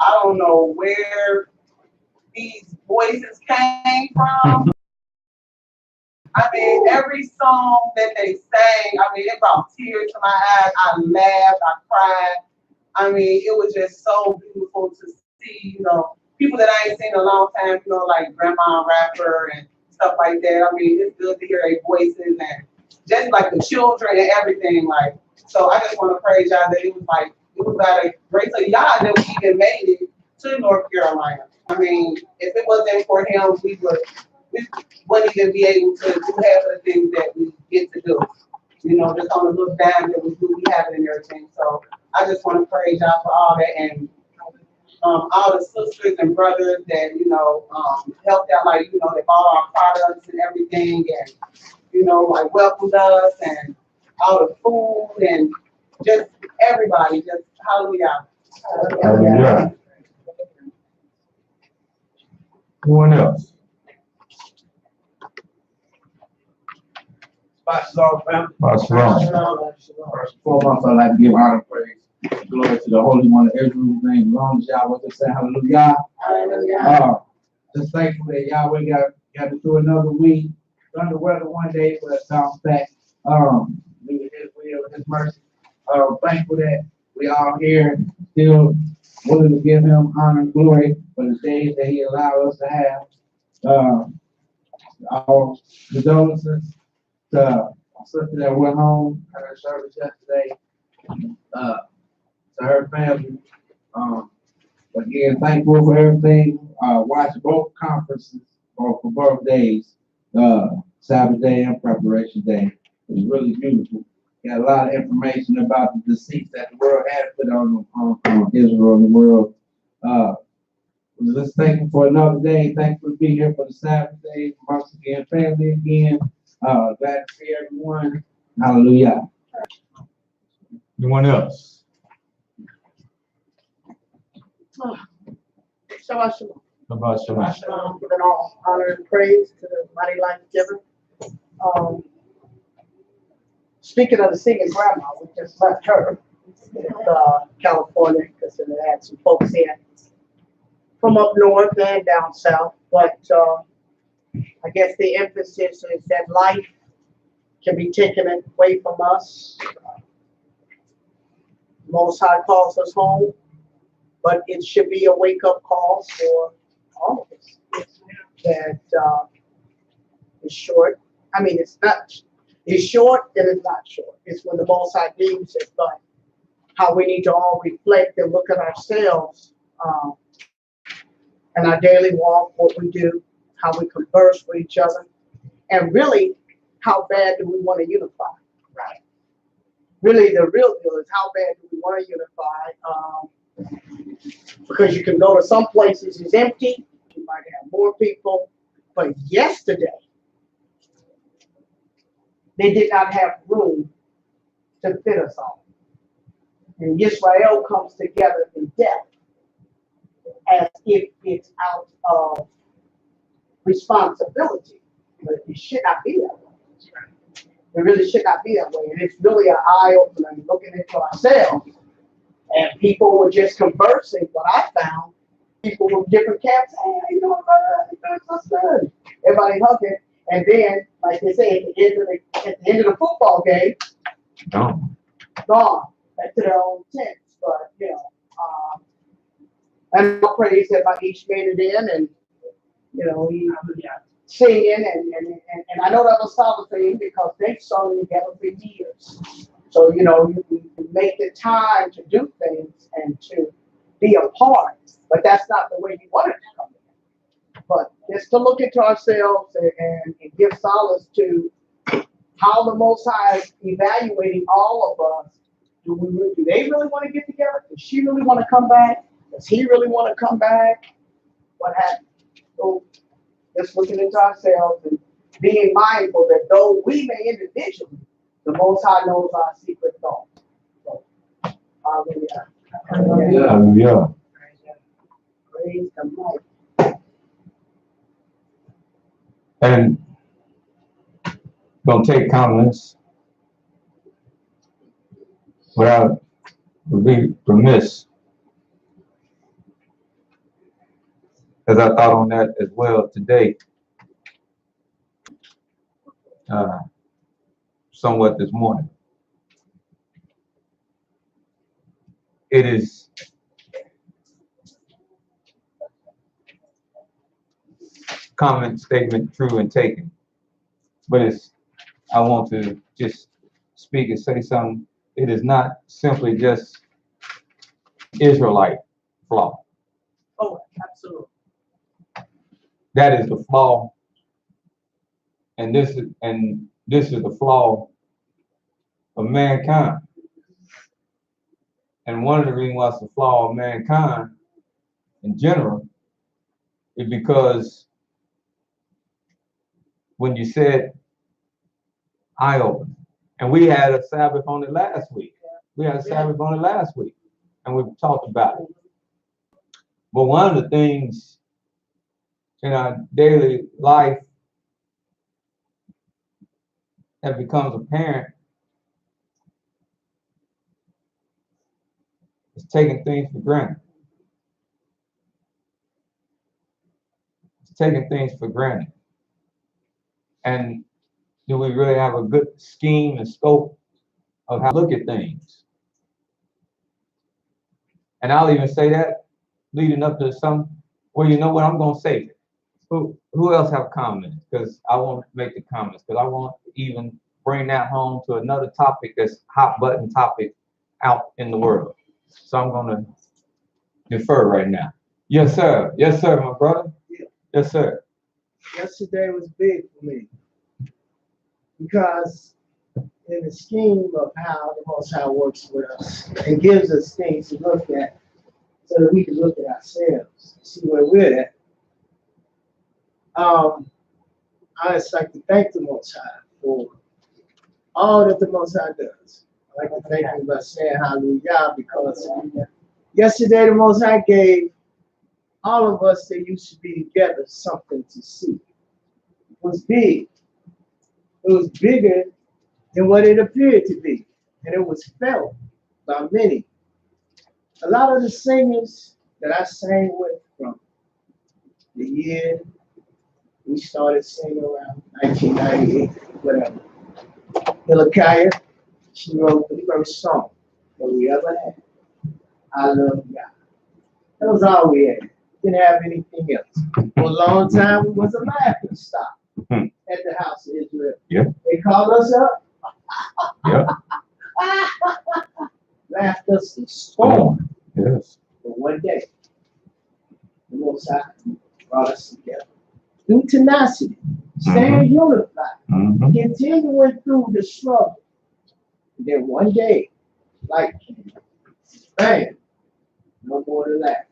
I don't know where these voices came from. I mean, every song that they sang, I mean, it brought tears to my eyes. I laughed, I cried. I mean, it was just so beautiful to see, people that I ain't seen in a long time, like Grandma Rapper and stuff like that. I mean, it's good to hear their voices and just like the children and everything. Like, so I just want to praise y'all that it was about a grace of y'all that we even made it to North Carolina. I mean, if it wasn't for him, we wouldn't even be able to do half of the things that we get to do. Just on the little dime that we do, we have it and everything. So I just want to praise y'all for all that and all the sisters and brothers that, helped out, like, they bought our products and everything and, like welcomed us and all the food and just everybody, just hallelujah. Hallelujah. Anyone else? Shalom, family. Shalom. First and foremost, I'd like to give honor and praise, glory to the Holy One of Israel, whose name belongs to Yahweh. Just say hallelujah. Hallelujah. Just thankful that Yahweh got to do another week. Done the weather one day, but it's bounced back. Due to His will, His mercy. Thankful that we all here still willing to give Him honor and glory for the days that He allowed us to have. Our condolences to my sister that went home at her service yesterday, to her family. Again, thankful for everything. Watched both conferences for birthdays, Sabbath Day and Preparation Day. It was really beautiful. Got a lot of information about the deceits that the world had put on Israel and the world. Was just thankful for another day. Thankful to be here for the Sabbath day. Once again, family again. Glad to see everyone. Hallelujah. Anyone else? Shabbat shalom. About Shalom. Giving all honor and praise to the mighty life giver. Speaking of the singing grandma, we just left her in California because they had some folks here from up north and down south. But I guess the emphasis is that life can be taken away from us. Most High calls us home, but it should be a wake-up call for all of us. That is short. I mean, it's short and it's not short. It's when the Most High deems it, but how we need to all reflect and look at ourselves and our daily walk, what we do, how we converse with each other, and really, how bad do we want to unify? Right. Really, the real deal is how bad do we want to unify? Because you can go to some places it's empty, you might have more people, but yesterday they did not have room to fit us all. And Israel comes together in death as if it's out of responsibility, but it should not be that way. It really should not be that way, and it's really an eye opener looking into ourselves. And people were just conversing. What I found, people from different camps, hey, how you doing, brother? What's good? Everybody hugging, and then, like they say, at the end of the football game, gone back to their own tents. But and I praise that my each made it in, and he singing, and I know that was solid thing because they've sung together for years. So you make the time to do things and to be a part, but that's not the way you want it to come in. But just to look into ourselves and give solace to how the Most High is evaluating all of us. Do they really want to get together? Does she really want to come back? Does he really want to come back? What happened? So just looking into ourselves and being mindful that though we may individually, the Most High knows our secret thoughts. So, hallelujah. Hallelujah. Praise the Lord. And don't take comments without would be remiss as I thought on that as well today, somewhat this morning. It is comment, statement, true and taken. But I want to just speak and say something. It is not simply just Israelite flaw. Oh, absolutely. That is the flaw. And this is the flaw of mankind. And one of the reasons why it's the flaw of mankind in general is because when you said eye open, and we had a Sabbath on it last week. We had a Sabbath on it last week, and we talked about it. But one of the things in our daily life that becomes apparent is taking things for granted. It's taking things for granted. And do we really have a good scheme and scope of how to look at things? And I'll even say that leading up to some, well, you know what, I'm going to say it. Who else have comments? Because I want to make the comments, because I want to even bring that home to another topic that's hot button topic out in the world. So I'm going to defer right now. Yes, sir. Yes, sir, my brother. Yes, sir. Yesterday was big for me because in the scheme of how the Most High works with us and gives us things to look at so that we can look at ourselves, see where we're at. I just like to thank the Most High for all that the Most High does. I like to thank him by saying hallelujah, because yesterday the Most High gave all of us that used to be together something to see. It was big. It was bigger than what it appeared to be, and it was felt by many. A lot of the singers that I sang with from the year we started singing around 1998, whatever. Hilkiah, she wrote the first song that we ever had. I Love God. That was all we had. Didn't have anything else. For a long time, it was a laughing stock at the house of Israel. Yeah. They called us up. Yeah. Laughed us to scorn. Yes. But one day, the Most High brought us together. Through tenacity, staying unified, continuing through the struggle. And then one day, like, bam, no more to laugh.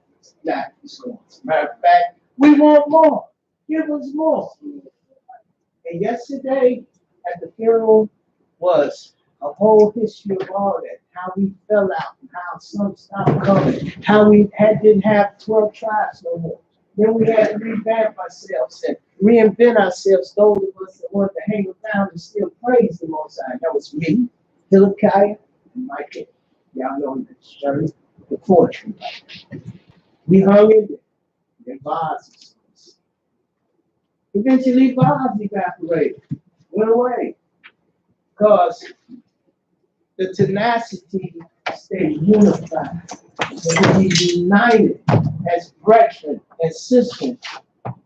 Laugh is gone. As a matter of fact, we want more. Give us more. And yesterday at the funeral was a whole history of all that, how we fell out, and how some stopped coming, how we didn't have 12 tribes no more. Then we had to revamp ourselves and reinvent ourselves, those of us that wanted to hang around and still praise the Most High. That was me, Hilkiah, and Michael. Y'all know the story, the poetry. We hung in there. Then Vaz. Eventually, Vaz evaporated, went away. Because the tenacity stayed unified. And we united as brethren and sisters,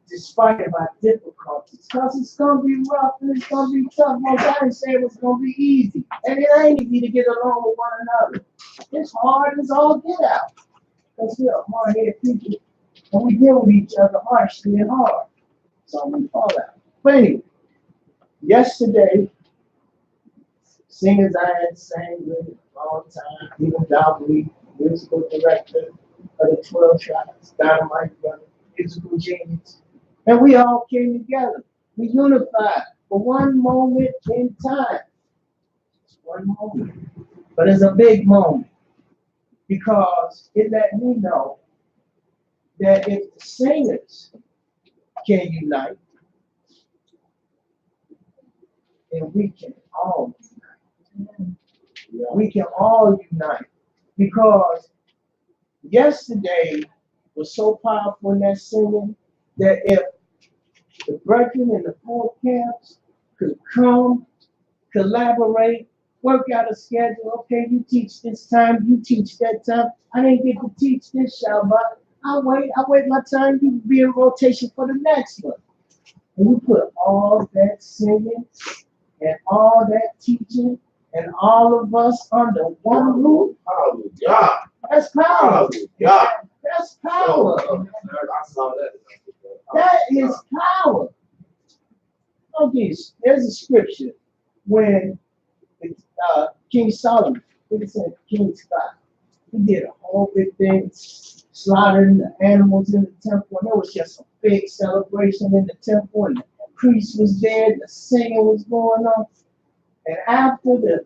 despite of our difficulties. Because it's going to be rough and it's going to be tough. Most I didn't say it was going to be easy. And it ain't easy to get along with one another. It's hard as all get out. Because we're hard-headed people. And we deal with each other harshly and hard. So we fall out. But anyway, yesterday, singers I had sang with a long time, even Dalby, musical director of the 12 Tribes, Dynamite Brother, musical genius. And we all came together. We unified for one moment in time. It's one moment. But it's a big moment because it let me know that if the singers can unite, then we can all unite. We can all unite because yesterday was so powerful in that singing that if the brethren and the four camps could come, collaborate, work out a schedule. Okay, you teach this time, you teach that time. I didn't get to teach this Shabbat. I wait my time, you be in rotation for the next one. And you put all that singing and all that teaching and all of us under one roof. Hallelujah. That's power. Hallelujah. That's power. I saw that. That is power. Okay, there's a scripture when King Solomon, what he said, King Scott, he did a whole big thing, slaughtering the animals in the temple, and it was just a big celebration in the temple, and the priest was there, the singing was going on. And after the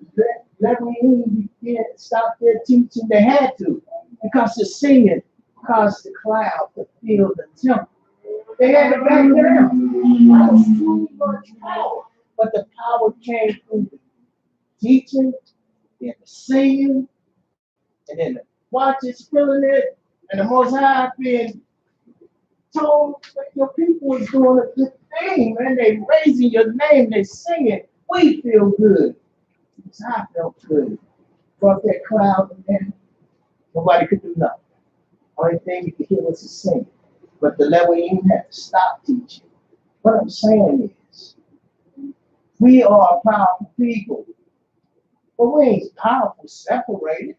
Levirate began to stop their teaching, they had to, because the singing caused the cloud to fill the temple. They had to back down. That was too much power. But the power came through the teaching, and the singing, and then the watchers filling it, and the Most High being told that your people is doing a good thing, man. They raising your name, they singing. We feel good. Because I felt good. Brought that cloud in there. Nobody could do nothing. Only thing you could hear was the singing. But the Levirate had to stop teaching. What I'm saying is, we are a powerful people. But we ain't powerful separated.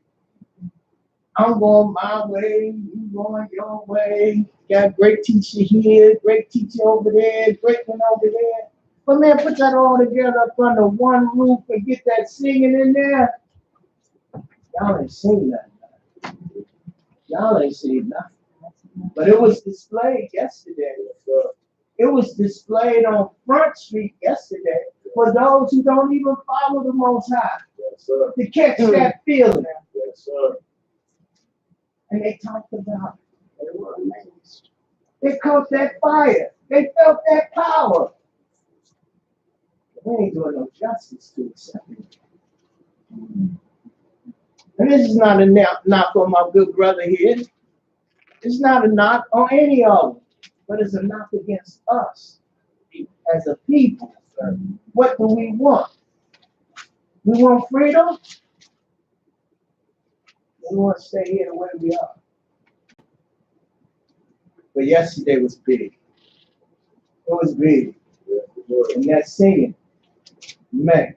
I'm going my way, you going your way. Got a great teacher here, great teacher over there, great one over there. But man, put that all together up under one roof and get that singing in there. Y'all ain't seen nothing. Y'all ain't seen nothing. But it was displayed yesterday. It was displayed on Front Street yesterday for those who don't even follow the Most High. Yes, sir. To catch that feeling. Yes, sir. And they talked about it. They were amazed. They caught that fire. They felt that power. We ain't doing no justice to it. And this is not a knock on my good brother here. It's not a knock on any of them. But it's a knock against us as a people. What do we want? We want freedom. We want to stay here the way we are. But yesterday was big. It was big. And that singing, man.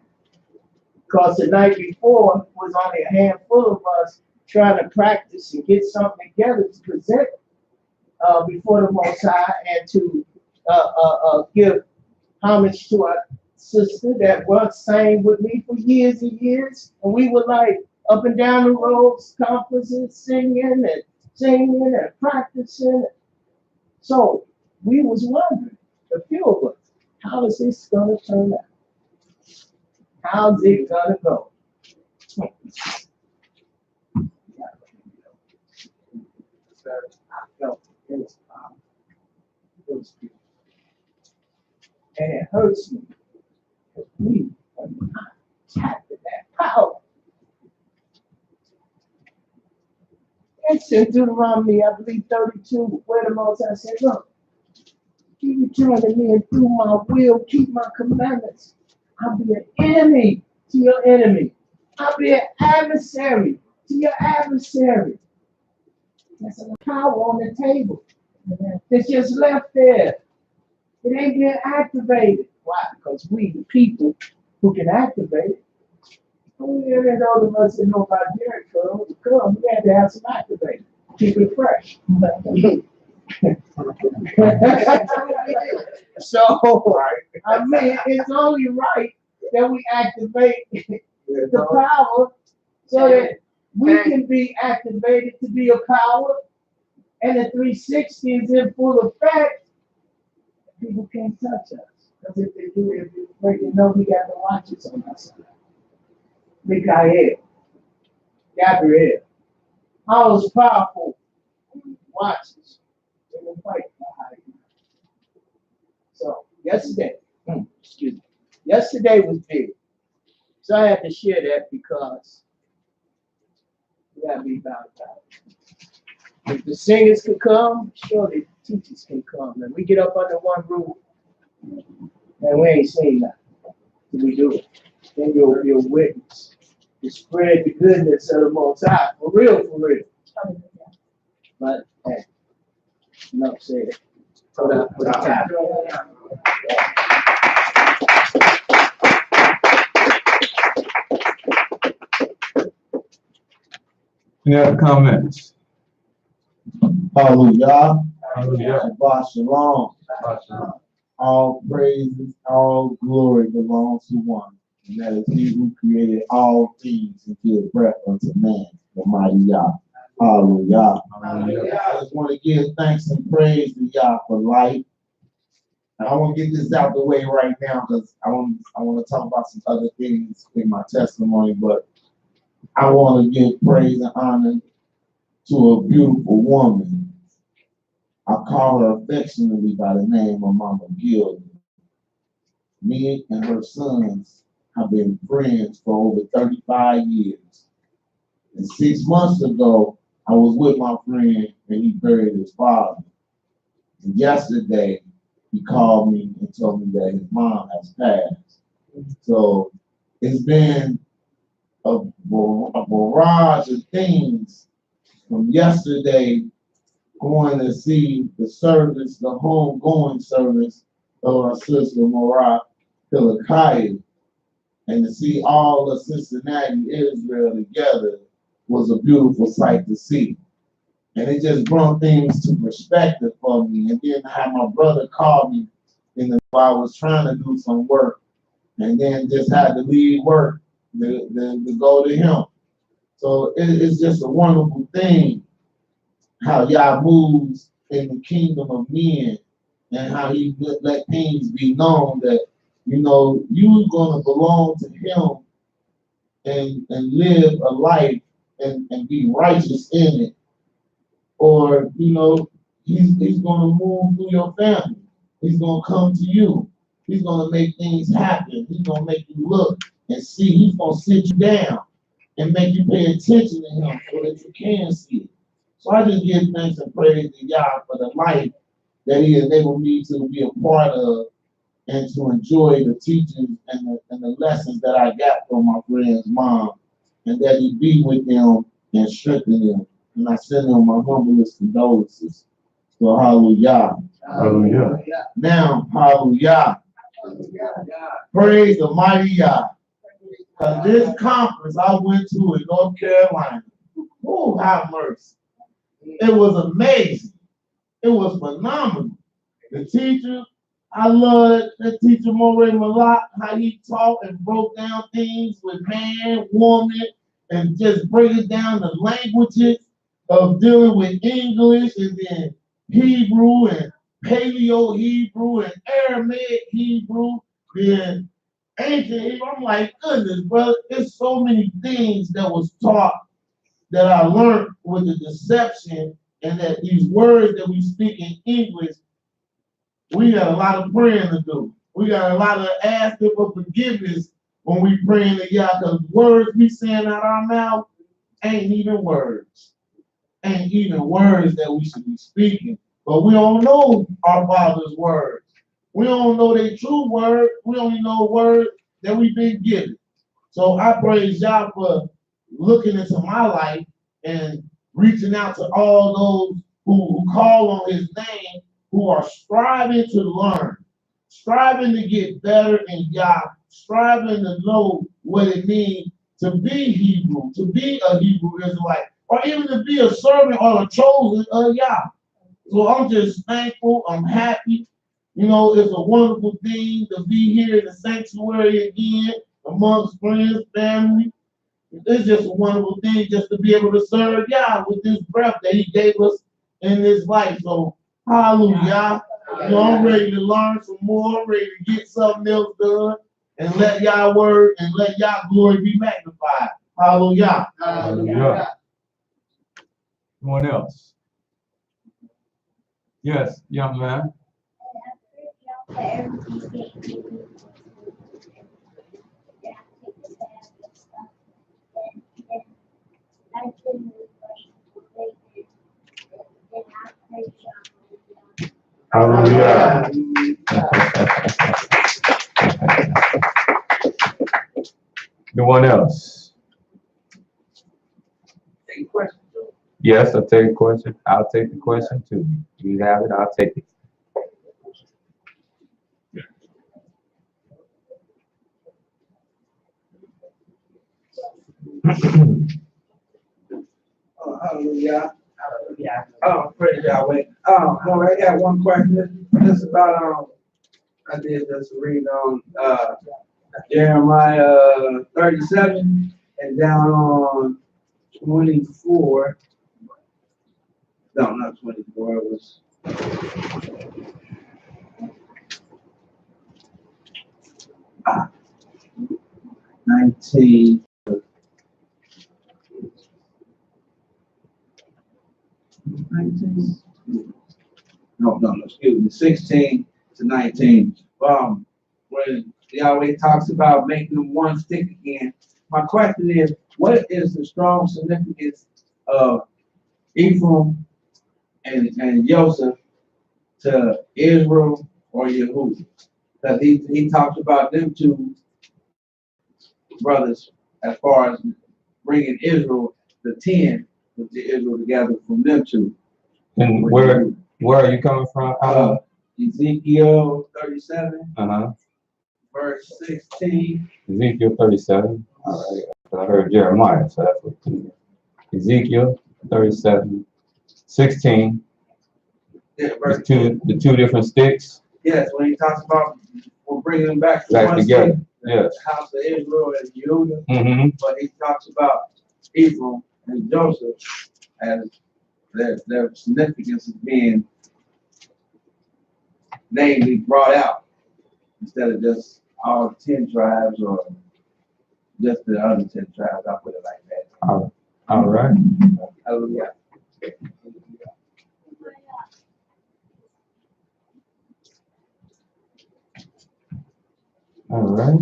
Because the night before was only a handful of us trying to practice and get something together to present before the Most High and to give homage to our sister that once sang with me for years and years. And we were like up and down the roads, conferences, singing and practicing. So we was wondering, a few of us, how is this going to turn out? How's it going to go? It was powerful. It was beautiful. And it hurts me because we are not tapped in that power. It's in Deuteronomy, I believe 32, where the Most High said, look, keep returning to me and do my will, keep my commandments. I'll be an enemy to your enemy. I'll be an adversary to your adversary. That's a power on the table. It's just left there. It ain't being activated. Why? Because we, the people who can activate it, we didn't know the ones that know about Jericho. We had to have some activation. Keep it fresh. So, I mean, it's only right that we activate the power so that we can be activated to be a power, and the 360 is in full effect. People can't touch us. Because if they do, if you know we got the watches on us. Mikael, Gabriel, all those powerful watches. They will fight behind you. So yesterday was big. So I had to share that because we gotta be about that. If the singers could come, surely teachers can come, and we get up under one roof, and we ain't saying nothing. We do it. Then you'll witness. You spread the goodness of the Most High, for real, for real. But, hey, enough said. Put a tap. Any other comments? Hallelujah. Hallelujah. Shabbat shalom. All praises, all glory belongs to one. And that is he who created all things and gave breath unto man, the mighty Yah. Hallelujah. I just want to give thanks and praise to Yah for life. And I want to get this out the way right now because I want to talk about some other things in my testimony, but I want to give praise and honor to a beautiful woman. I call her affectionately by the name of Mama Gilda. Me and her sons have been friends for over 35 years. And 6 months ago, I was with my friend and he buried his father. And yesterday, he called me and told me that his mom has passed. So it's been a barrage of things from yesterday going to see the service, the homegoing service of our sister Marat Hilkiah, and to see all of Cincinnati, Israel together was a beautiful sight to see. And it just brought things to perspective for me. And then I had my brother call me while I was trying to do some work, and then just had to leave work to go to him. So it's just a wonderful thing how Yah moves in the kingdom of men and how he let things be known that, you know, you're going to belong to him and live a life and be righteous in it. Or, you know, he's going to move through your family. He's going to come to you. He's going to make things happen. He's going to make you look and see. He's going to sit you down and make you pay attention to him so that you can see it. So I just give thanks and praise to Yah for the life that he enabled me to be a part of and to enjoy the teachings and the lessons that I got from my friend's mom, and that he be with them and strengthen them. And I send them my humblest condolences. So hallelujah. Hallelujah. Now, hallelujah. Praise the mighty Yah. Because this conference I went to in North Carolina, oh, have mercy. It was amazing. It was phenomenal. The teacher, I love that teacher Moray Malak, how he taught and broke down things with man, woman, and just breaking down the languages of dealing with English and then Hebrew and Paleo Hebrew and Aramaic Hebrew, then ancient Hebrew. I'm like, goodness, brother, there's so many things that was taught that I learned with the deception, and that these words that we speak in English, we got a lot of praying to do. We got a lot of asking for forgiveness when we praying to Yah, because words we saying out our mouth ain't even words. Ain't even words that we should be speaking. But we don't know our Father's words. We don't know their true word. We only know words that we've been given. So I praise Yah for looking into my life and reaching out to all those who call on his name, who are striving to learn, striving to get better in Yah, striving to know what it means to be Hebrew, to be a Hebrew Israelite, or even to be a servant or a chosen of Yah. So I'm just thankful. I'm happy. You know, it's a wonderful thing to be here in the sanctuary again amongst friends, family. It's just a wonderful thing just to be able to serve Yah with this breath that he gave us in this life. So, hallelujah. You know, I'm ready to learn some more. I'm ready to get something else done and let Yah word and let Yah glory be magnified. Hallelujah. Hallelujah. Anyone else? Yes, young man. Hallelujah. No one else? Any questions? Yes, I'll take a question. I'll take the question too. You have it, I'll take it. Oh, hallelujah. Hallelujah. Oh, praise Yahweh. Oh, no, I got one question. This is about, I did just read on, Jeremiah 37 and down on 24. No, not 24, it was. 19. No, excuse me, 16 to 19. When Yahweh talks about making them one stick again, my question is, what is the strong significance of Ephraim and Joseph to Israel or Yehuda? Because he talks about them two brothers as far as bringing Israel, the 10, with the Israel together from them two. And where are you coming from? Ezekiel 37, Uh-huh. verse 16. Ezekiel 37. All right. I heard Jeremiah, so that's what two. Ezekiel 37, 16. Yeah, verse The two different sticks yes, when he talks about we're bringing them back to back one together. state, Yes. the house of Israel and Yehuda, Mm-hmm. but he talks about Ephraim and Joseph as their significance of being namely brought out instead of just all 10 tribes or just the other 10 tribes. I'll put it like that. All right. Hallelujah. All right.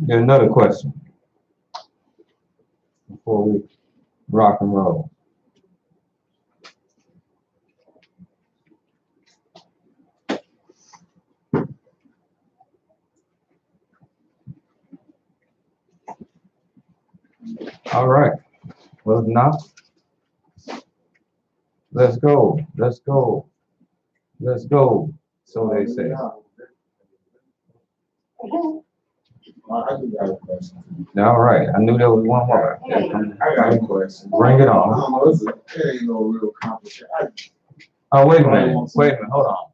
Got another question before we rock and roll. All right. Well, if not, let's go. Let's go. Let's go. So they say. I just got a question. All right. I knew there was one more. I got a question. Bring it on. I don't know, it ain't no real complication. Oh, wait a minute. Wait a minute. Hold on.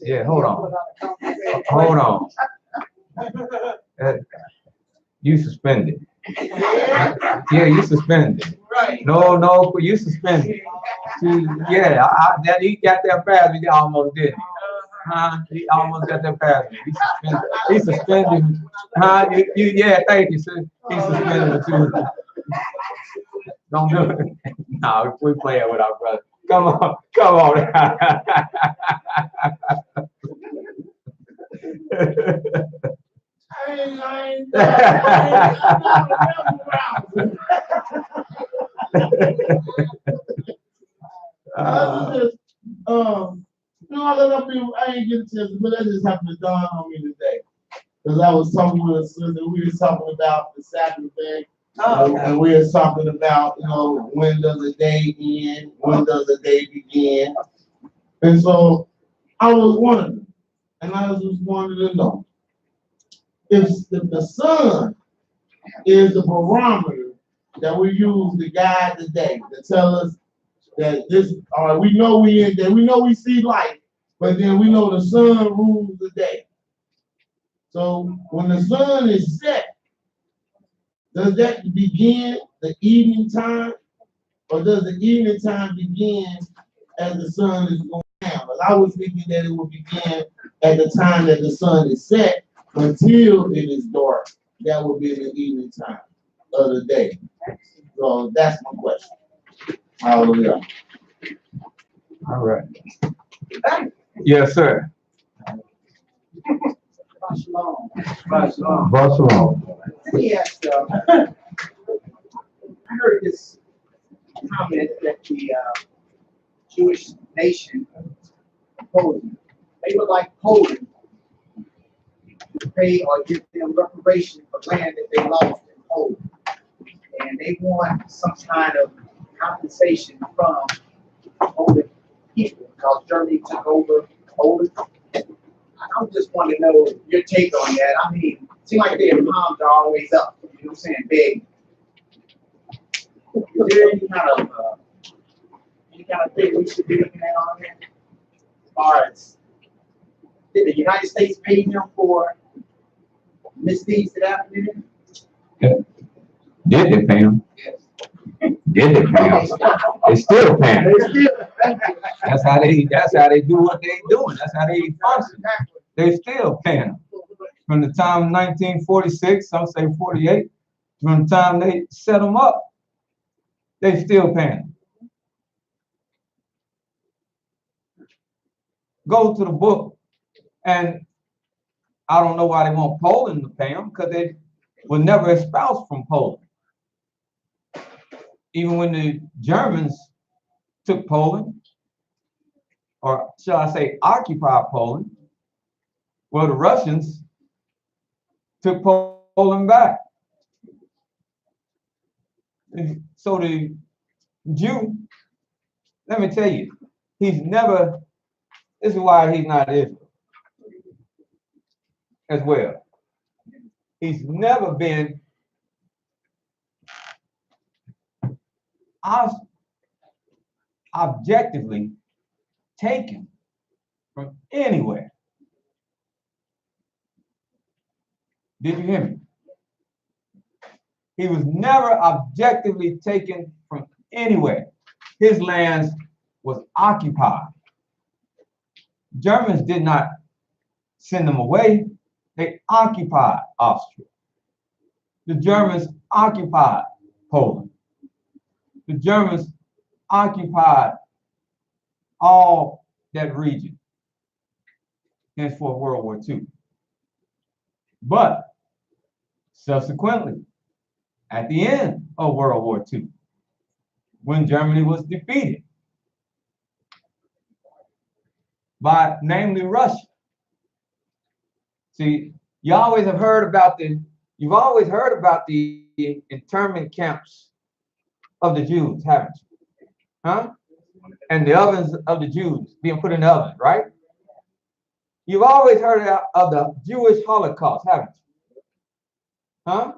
Yeah, hold on. Hold on. You suspended. Yeah, you suspended. Right. No, you suspended. Yeah, that he got that fast. He almost did it. Huh? He almost got that fast. He suspended. Huh? Yeah, thank you, sir. He suspended too. Don't do it. No, we playing with our brother. Come on. I ain't get a chance, but that just happened to dawn on me today. Because I was talking with a sister, we were talking about the Sabbath day. And we were talking about, when does a day end? When does a day begin? And so I was wondering, and I was just wanting to know, if the sun is the barometer that we use to guide the day, to tell us that this, we know we in there, we know we see light, but then we know the sun rules the day. So when the sun is set, does that begin the evening time, or does the evening time begin as the sun is going down? But I was thinking that it would begin at the time that the sun is set until it is dark. That would be the evening time of the day. So that's my question. Hallelujah. All right. Yes, sir. Shalom. Barcelona. Let me ask you, I heard this comment that the Jewish nation, Poland, they would like Poland to pay or give them reparation for land that they lost in Poland. And they want some kind of compensation from Polish people because Germany took over Poland. I just want to know your take on that. I mean, it seems like their palms are always up. You know what I'm saying? Big. Is there any kind of thing we should be looking at on that? As far as did the United States pay them for misdeeds that happened to them? Did they pay him? Yes. Did they pay him? They still paying. They still. That's how they do what they doing. That's how they function. They still paying them. From the time of 1946, some say 48, from the time they set them up, they still paying them. Go to the book, and I don't know why they want Poland to pay them, because they were never espoused from Poland. Even when the Germans took Poland, or shall I say occupied Poland, well, the Russians took Poland back. So the Jew, let me tell you, this is why he's not Israel as well. He's never been objectively taken from anywhere. Did you hear me? He was never objectively taken from anywhere. His lands was occupied. Germans did not send them away. They occupied Austria. The Germans occupied Poland. The Germans occupied all that region, henceforth World War II. But subsequently, at the end of World War II, when Germany was defeated by namely Russia. See, you've always heard about the internment camps of the Jews, haven't you? Huh? And the ovens of the Jews being put in the oven, right? You've always heard of the Jewish Holocaust, haven't you? Huh?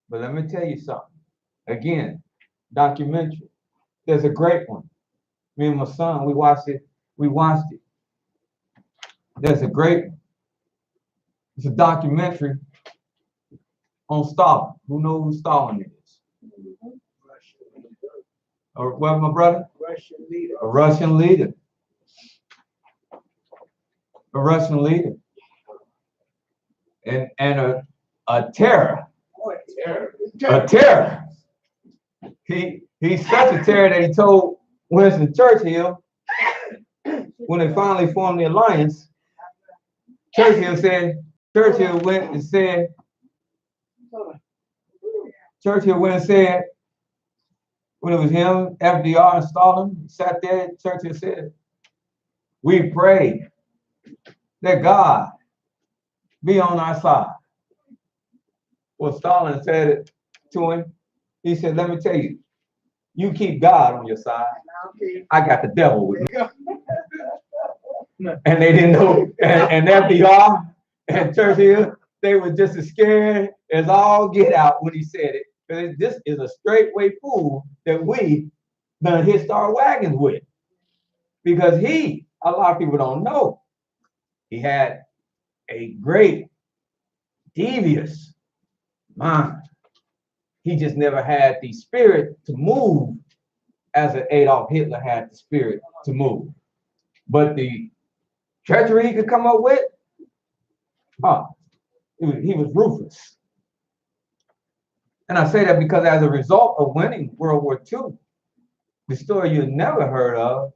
But let me tell you something. Again, documentary. There's a great one. Me and my son, we watched it. There's a great one. It's a documentary on Stalin. Who knows who Stalin is? Or what, my brother? Russian leader. A Russian leader. A Russian leader. And a terror. A terror. He's such a terror that he told Winston Churchill, when they finally formed the alliance, Churchill went and said, when it was him, FDR and Stalin, he sat there, Churchill said, we pray that God be on our side. Well, Stalin said it to him. He said, let me tell you, you keep God on your side. I got the devil with me. And they didn't know, and FDR and Churchill, they were just as scared as all get out when he said it. Because this is a straightway fool that we done hitched our wagons with. Because a lot of people don't know, he had a great devious mind. He just never had the spirit to move as an Adolf Hitler had the spirit to move. But the treachery he could come up with. Oh, he was ruthless. And I say that because as a result of winning World War II, the story you never heard of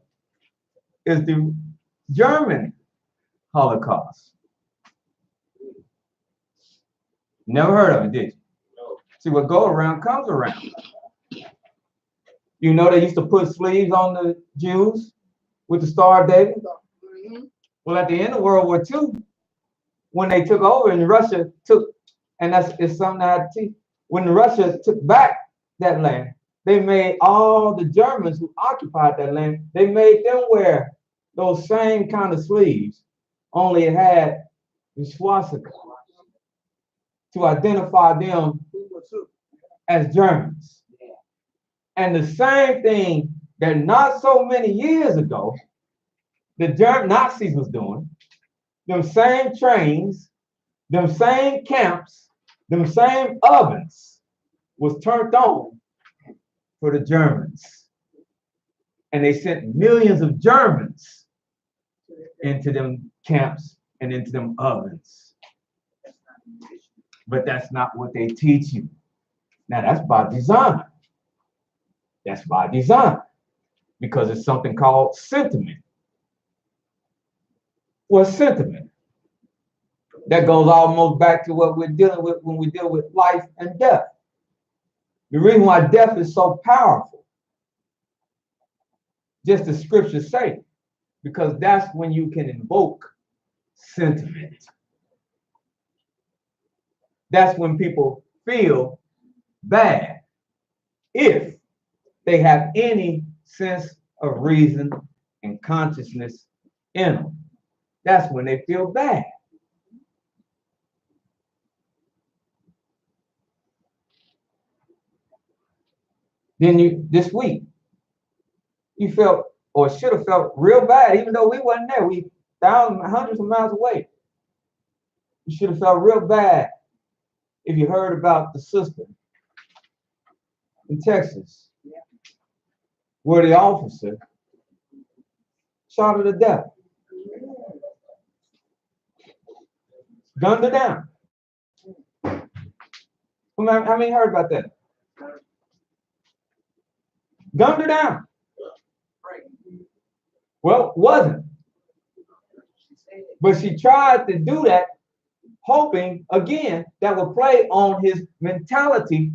is the German Holocaust. Never heard of it, did you? See, what goes around comes around. You know they used to put sleeves on the Jews with the Star of David? Well, at the end of World War II, when they took over and Russia took, and it's something I had to teach, when Russia took back that land, they made all the Germans who occupied that land, they made them wear those same kind of sleeves, only it had the swastika to identify them as Germans. And the same thing that not so many years ago, the German Nazis was doing, them same trains, them same camps, them same ovens was turned on for the Germans. And they sent millions of Germans into them camps and into them ovens. But that's not what they teach you. Now that's by design. That's by design. Because it's something called sentiment. What's sentiment? That goes almost back to what we're dealing with when we deal with life and death. The reason why death is so powerful, just the scriptures say, because that's when you can invoke sentiment. That's when people feel bad, if they have any sense of reason and consciousness in them. That's when they feel bad. Then this week, you felt, or should have felt real bad, even though we wasn't there. We hundreds of miles away. You should have felt real bad if you heard about the sister in Texas, where the officer shot her to death. Gunned her down. How many heard about that? Gunned her down. Well, wasn't. But she tried to do that, hoping, again, that would play on his mentality.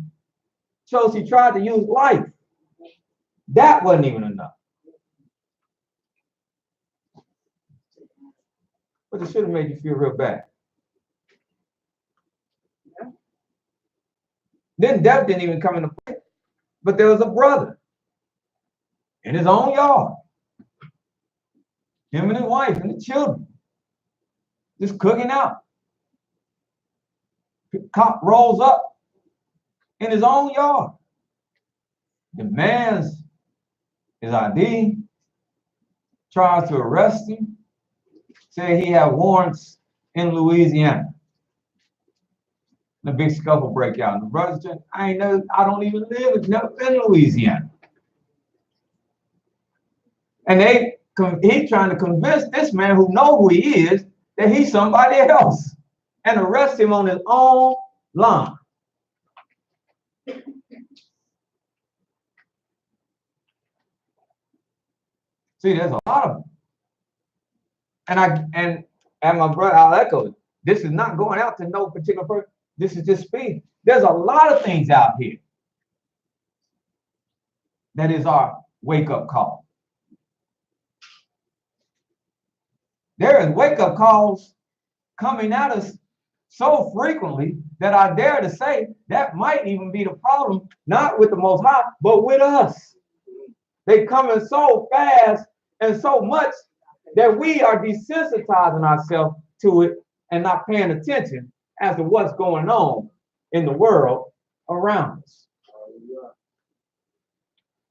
So she tried to use life. That wasn't even enough. But it should have made you feel real bad. Then death didn't even come into play. But there was a brother in his own yard. Him and his wife and the children just cooking out. The cop rolls up in his own yard, demands his ID, tries to arrest him, say he had warrants in Louisiana. The big scuffle break out. And the brother said, I don't even live in Louisiana. And he trying to convince this man who know who he is that he's somebody else and arrest him on his own line. See, there's a lot of them. And my brother, I'll echo it. This is not going out to no particular person. This is just speed. There's a lot of things out here that is our wake-up call. There is wake-up calls coming at us so frequently that I dare to say that might even be the problem, not with the Most High, but with us. They coming so fast and so much that we are desensitizing ourselves to it and not paying attention as to what's going on in the world around us.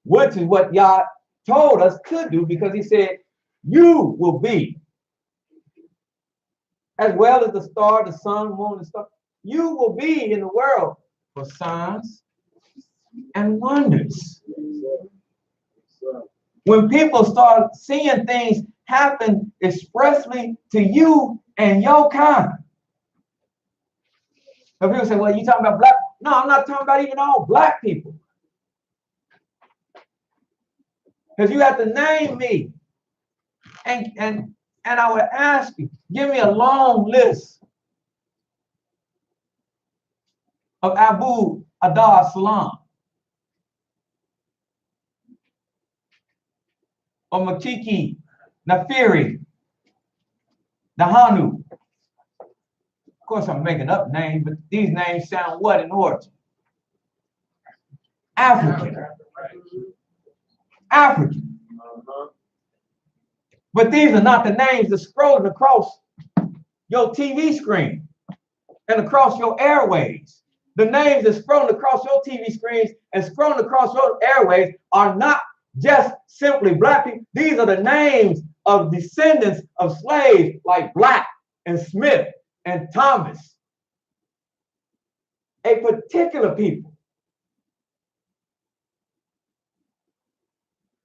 Which is what Yah told us to do, because he said, you will be, as well as the star, the sun, moon, and stuff, you will be in the world for signs and wonders. When people start seeing things happened expressly to you and your kind. So people say, well, you talking about black? No, I'm not talking about even all black people. Because you have to name me. And I would ask you, give me a long list of Abu Adar Salam or Makiki Nafiri Nahanu. Of course, I'm making up names, but these names sound what in origin? African. African. But these are not the names that scrolling across your TV screen and across your airways. The names that scrolling across your TV screens and scrolling across your airways are not just simply black people. These are the names of descendants of slaves like Black and Smith and Thomas. A particular people.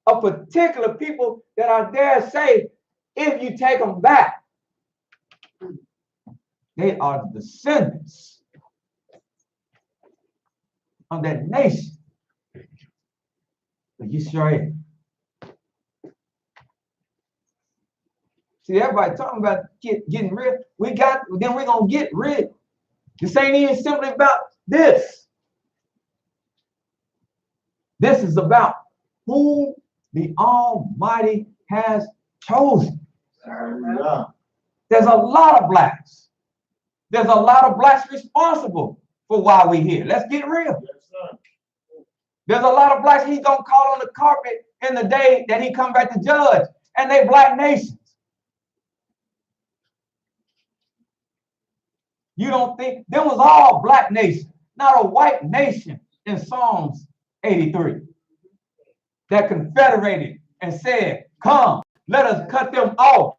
A particular people that I dare say, if you take them back, they are the descendants of that nation of Israel. See, everybody talking about getting rid. Then we're gonna get rid. This ain't even simply about this. This is about who the Almighty has chosen. There's a lot of blacks. There's a lot of blacks responsible for why we're here. Let's get real. There's a lot of blacks he's gonna call on the carpet in the day that he come back to judge, and they black nations. You don't think there was all black nation, not a white nation in Psalms 83 that confederated and said, come, let us cut them off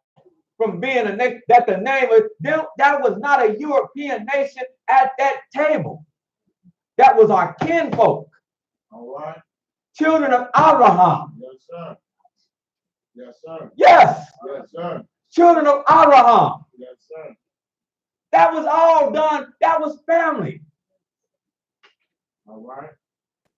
from being a nation, that the name of them, that was not a European nation at that table. That was our kinfolk. All right. Children of Abraham. Yes, sir. Yes, sir. Yes. Yes, sir. Children of Abraham. Yes, sir. That was all done. That was family. All right.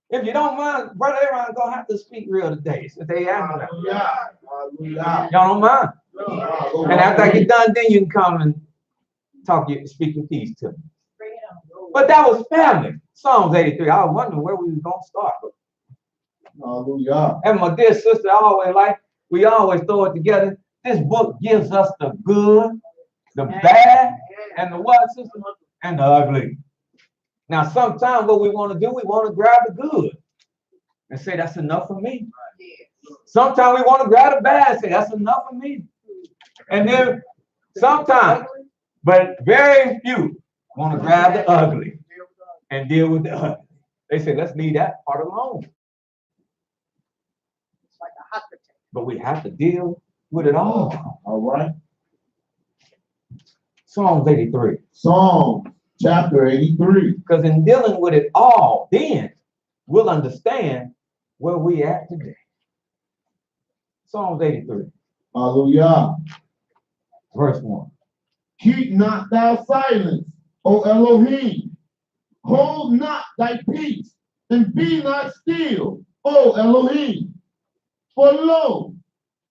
If you don't mind, Brother Aaron gonna have to speak real today. So they ask me. Hallelujah. Hallelujah. Y'all don't mind? No. And after I get done, then you can come and speak your piece to me. But that was family. Psalms 83. I was wondering where we was gonna start. Hallelujah. And my dear sister, we always throw it together. This book gives us the good, the bad, and the what, sister? And the ugly. Now, sometimes what we want to do, we want to grab the good and say, that's enough for me. Sometimes we want to grab the bad and say, that's enough for me. And then sometimes, but very few want to grab the ugly and deal with the ugly. They say, let's leave that part alone. It's like a hot potato. But we have to deal with it all. All right. Psalms 83. Psalm chapter 83. Because in dealing with it all, then we'll understand where we at today. Psalms 83. Hallelujah. Verse 1. Keep not thou silence, O Elohim. Hold not thy peace, and be not still, O Elohim. For lo,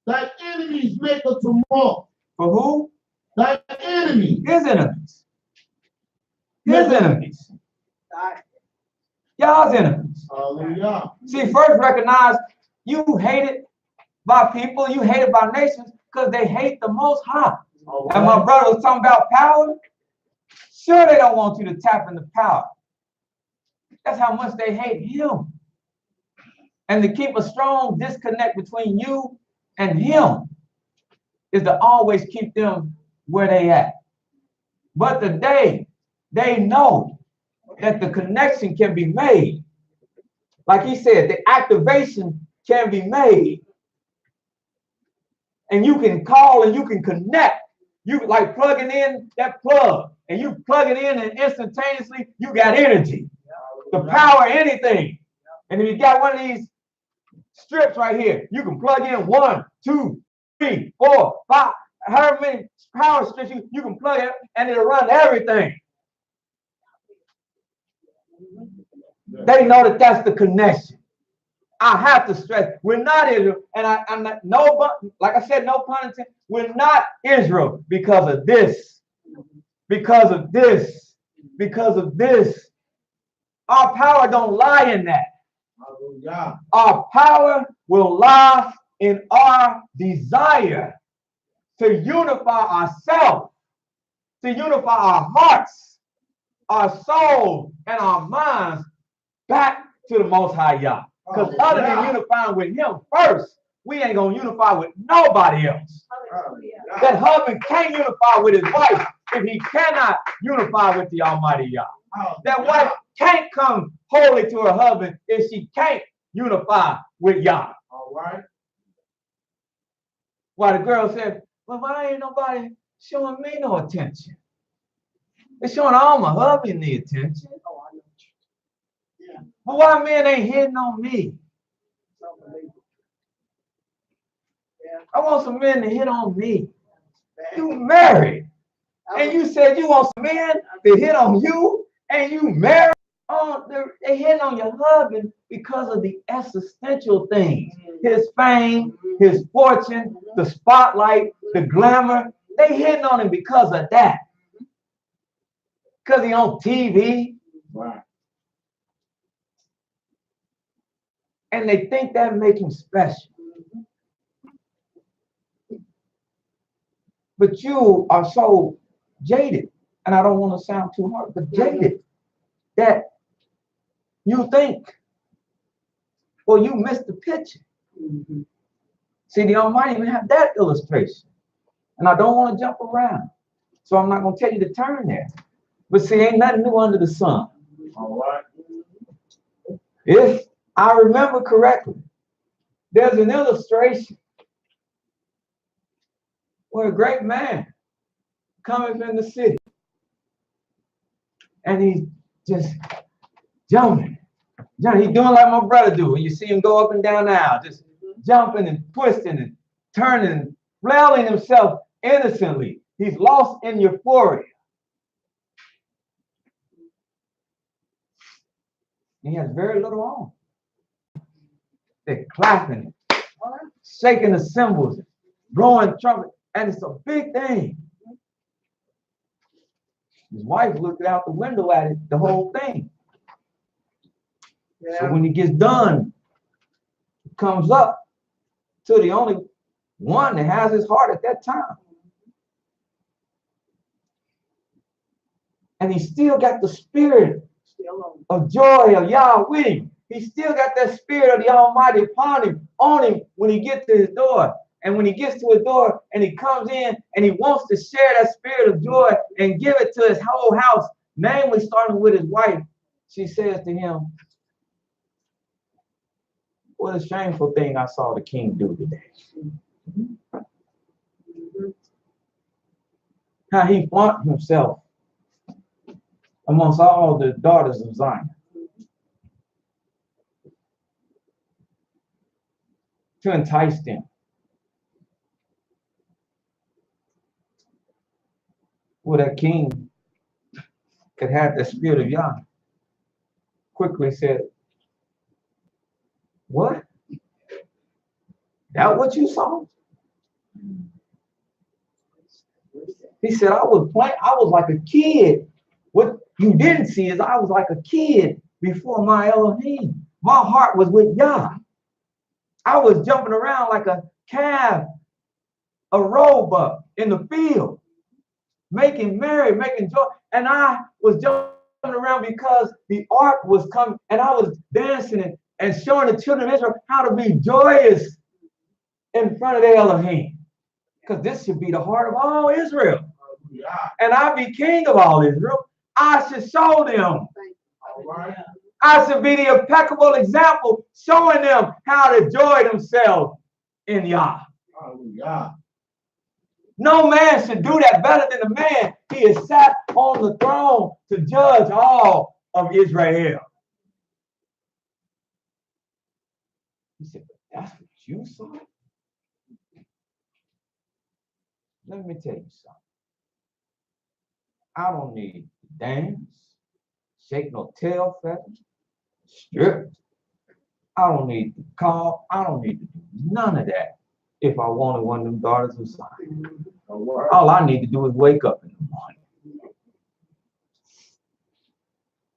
thy enemies make a tumult. For who? Thy enemies. His enemies. His enemies. Y'all's enemies. Hallelujah. See, first recognize you hated by people, you hated by nations, because they hate the Most High. All And my right. brother was talking about power. Sure, they don't want you to tap into power. That's how much they hate him. And to keep a strong disconnect between you and him is to always keep them where they at. But the day they know that the connection can be made, like he said, the activation can be made. And you can call and you can connect. You like plugging in that plug and you plug it in and instantaneously you got energy to power anything. And if you got one of these strips right here, you can plug in 1, 2, 3, 4, 5, however many power strips you can plug it and it'll run everything. They know that that's the connection. I have to stress, we're not Israel, and I'm not, like I said, no pun intended, we're not Israel because of this, because of this, because of this. Our power don't lie in that. Hallelujah. Our power will lie in our desire to unify ourselves, to unify our hearts, our souls, and our minds back to the Most High Yah. Because other than unifying with Him first, we ain't gonna unify with nobody else. That husband can't unify with his wife if he cannot unify with the Almighty Yah. That wife can't come holy to her husband if she can't unify with Yah. All right. Why the girl said, well, why ain't nobody showing me no attention? They're showing all my husband the attention. But why men ain't hitting on me? I want some men to hit on me. You married. And you said you want some men to hit on you, and you married. Oh, they hitting on your husband because of the existential things. His fame, his fortune, the spotlight, the glamour. They hitting on him because of that. Because he on TV. Right. And they think that make him special. But you are so jaded, and I don't want to sound too hard, but jaded, that you think, or you missed the picture. See, the Almighty even have that illustration. And I don't want to jump around. So I'm not going to tell you to turn there. But see, ain't nothing new under the sun. All right. If I remember correctly, there's an illustration where a great man coming in the city. And he's just jumping. He's doing like my brother do. When you see him go up and down the aisle, just jumping and twisting and turning, flailing himself innocently. He's lost in euphoria. And he has very little on. They're clapping, shaking the cymbals, blowing trumpet, and it's a big thing. His wife looked out the window at it, the whole thing. Yeah. So when he gets done, it comes up to the only one that has his heart at that time. And he still got the spirit of joy of Yahweh. He still got that spirit of the Almighty upon him, on him when he gets to his door. And when he gets to his door and he comes in and he wants to share that spirit of joy and give it to his whole house, namely starting with his wife, she says to him, what a shameful thing I saw the king do today. How he flaunt himself amongst all the daughters of Zion. To entice them. Well, that king that had the spirit of Yah quickly said, what? That what you saw? He said, I was like a kid. What you didn't see is I was like a kid before my Elohim. My heart was with Yah. I was jumping around like a calf, a roebuck in the field, making merry, making joy. And I was jumping around because the ark was coming, and I was dancing and showing the children of Israel how to be joyous in front of their Elohim. Because this should be the heart of all Israel. And I be king of all Israel. I should show them. I should be the impeccable example, showing them how to joy themselves in Yah. No man should do that better than the man. He is sat on the throne to judge all of Israel. He said, that's what you saw? Let me tell you something. I don't need to dance, shake no tail feather, strip. I don't need to call. I don't need to do none of that if I wanted one of them daughters of Zion. All I need to do is wake up in the morning.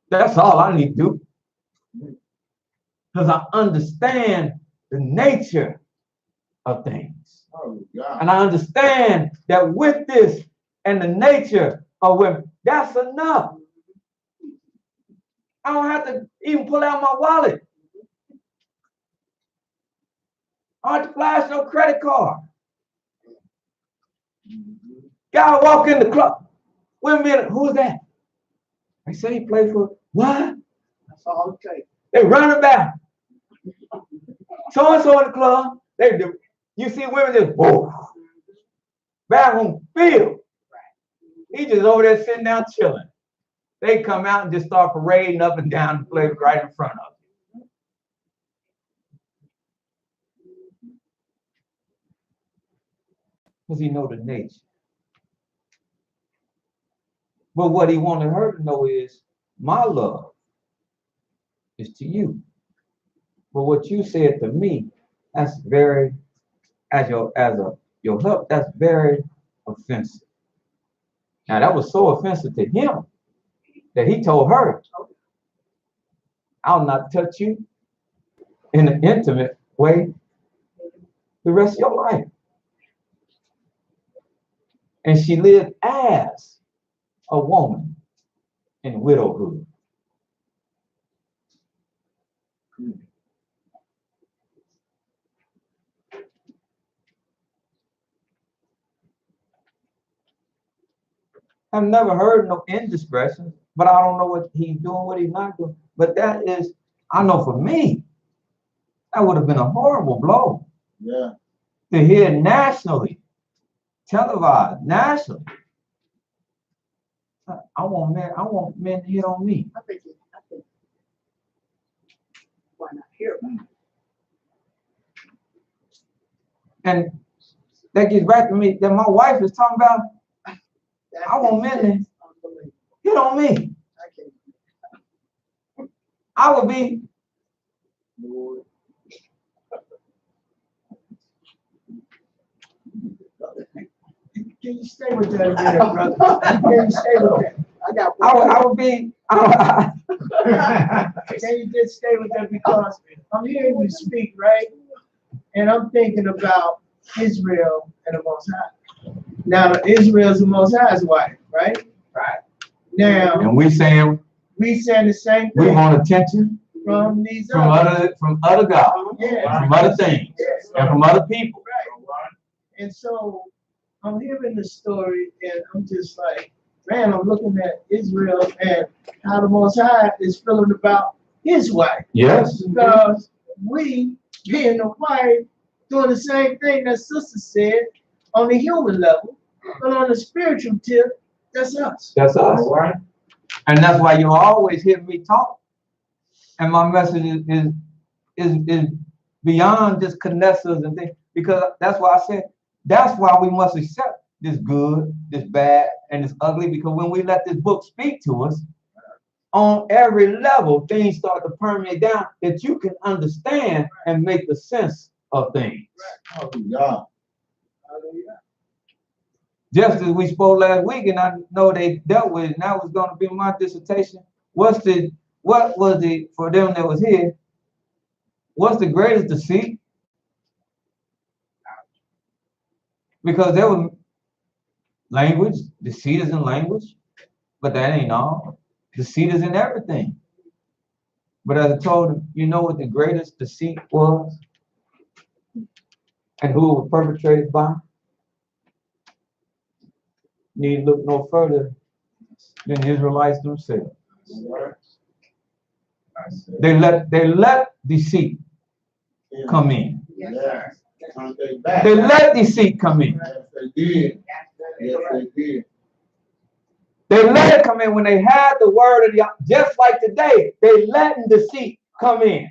That's all I need to do. Because I understand the nature of things. Oh, God. And I understand that with this and the nature of women, that's enough. I don't have to even pull out my wallet. I don't have to flash no credit card. Guy walk in the club. Wait a minute, who's that? They say he played for what? That's all it takes. They run back. So and so in the club. You see women just whoa. Back on field. He just over there sitting down chilling. They come out and just start parading up and down the place right in front of him. Because he know the nature. But what he wanted her to know is my love is to you. But what you said to me, that's very, as your help, that's very offensive. Now that was so offensive to him that he told her, I'll not touch you in an intimate way the rest of your life. And she lived as a woman in widowhood. I've never heard no indiscretion, but I don't know what he's doing, what he's not doing. But that is, I know for me, that would have been a horrible blow. Yeah. To hear nationally, televised nationally. I want men to hit on me. I think why not hear about it? And that gets back to me that my wife is talking about, That I want is men to unbelievable. hit on me. I can't. I would be, Can you stay with that again, brother? Can you stay with that? I got I would be, Can you just stay with that because I'm hearing you speak, right? And I'm thinking about Israel and the Most High. Now, Israel's the Most High's wife, right? Right. Now, and we saying we saying the same we thing want attention from these from other gods, Yeah. from other things, Yes. and from other people. Right. And so I'm hearing the story and I'm just like, man, I'm looking at Israel and how the Most High is feeling about his wife. Yes. Because we, being the wife, doing the same thing that sister said on the human level, but on the spiritual tip, that's us. That's us, right? And that's why you always hear me talk. And my message is beyond just Knesset and things, because that's why I said that's why we must accept this good, this bad, and this ugly, because when we let this book speak to us, on every level, things start to permeate down that you can understand and make the sense of things. Oh, God. Just as we spoke last week, and I know they dealt with it, and that was going to be my dissertation. What was the, for them that was here, what's the greatest deceit? Because there was language, deceit is in language, but that ain't all. Deceit is in everything. But as I told him, you know what the greatest deceit was? And who it was perpetrated by? Need look no further than the Israelites themselves. They let deceit come in. Yes, Yeah. sir. They let deceit come in. Yes, they did. Yes, they did. They let it come in when they had the word of the, just like today, they letting deceit come in.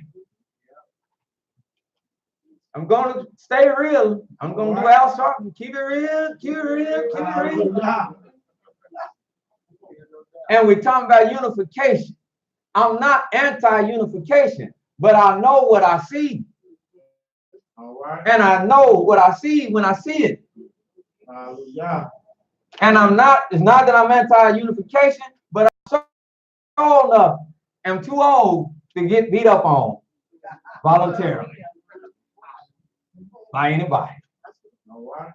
I'm gonna stay real. I'm gonna do Al Sharpton. Keep it real, keep it real, keep it real. Hallelujah. And we're talking about unification. I'm not anti-unification, but I know what I see. All right. And I know what I see when I see it. Hallelujah. And it's not that I'm anti-unification, but I'm so old enough. I'm too old to get beat up on voluntarily by anybody. All right.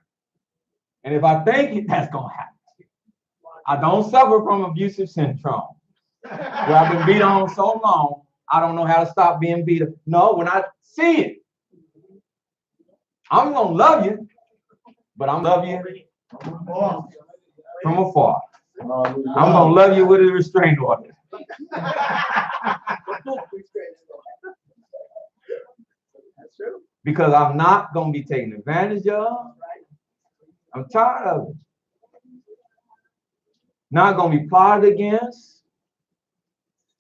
And if I think that's gonna happen, I don't suffer from abusive syndrome. Where I've been beat on so long, I don't know how to stop being beat up. No, when I see it, I'm gonna love you, but I'm love you from afar. I'm gonna love you with a restraining order. Because I'm not gonna be taken advantage of. I'm tired of it. Not gonna be plotted against.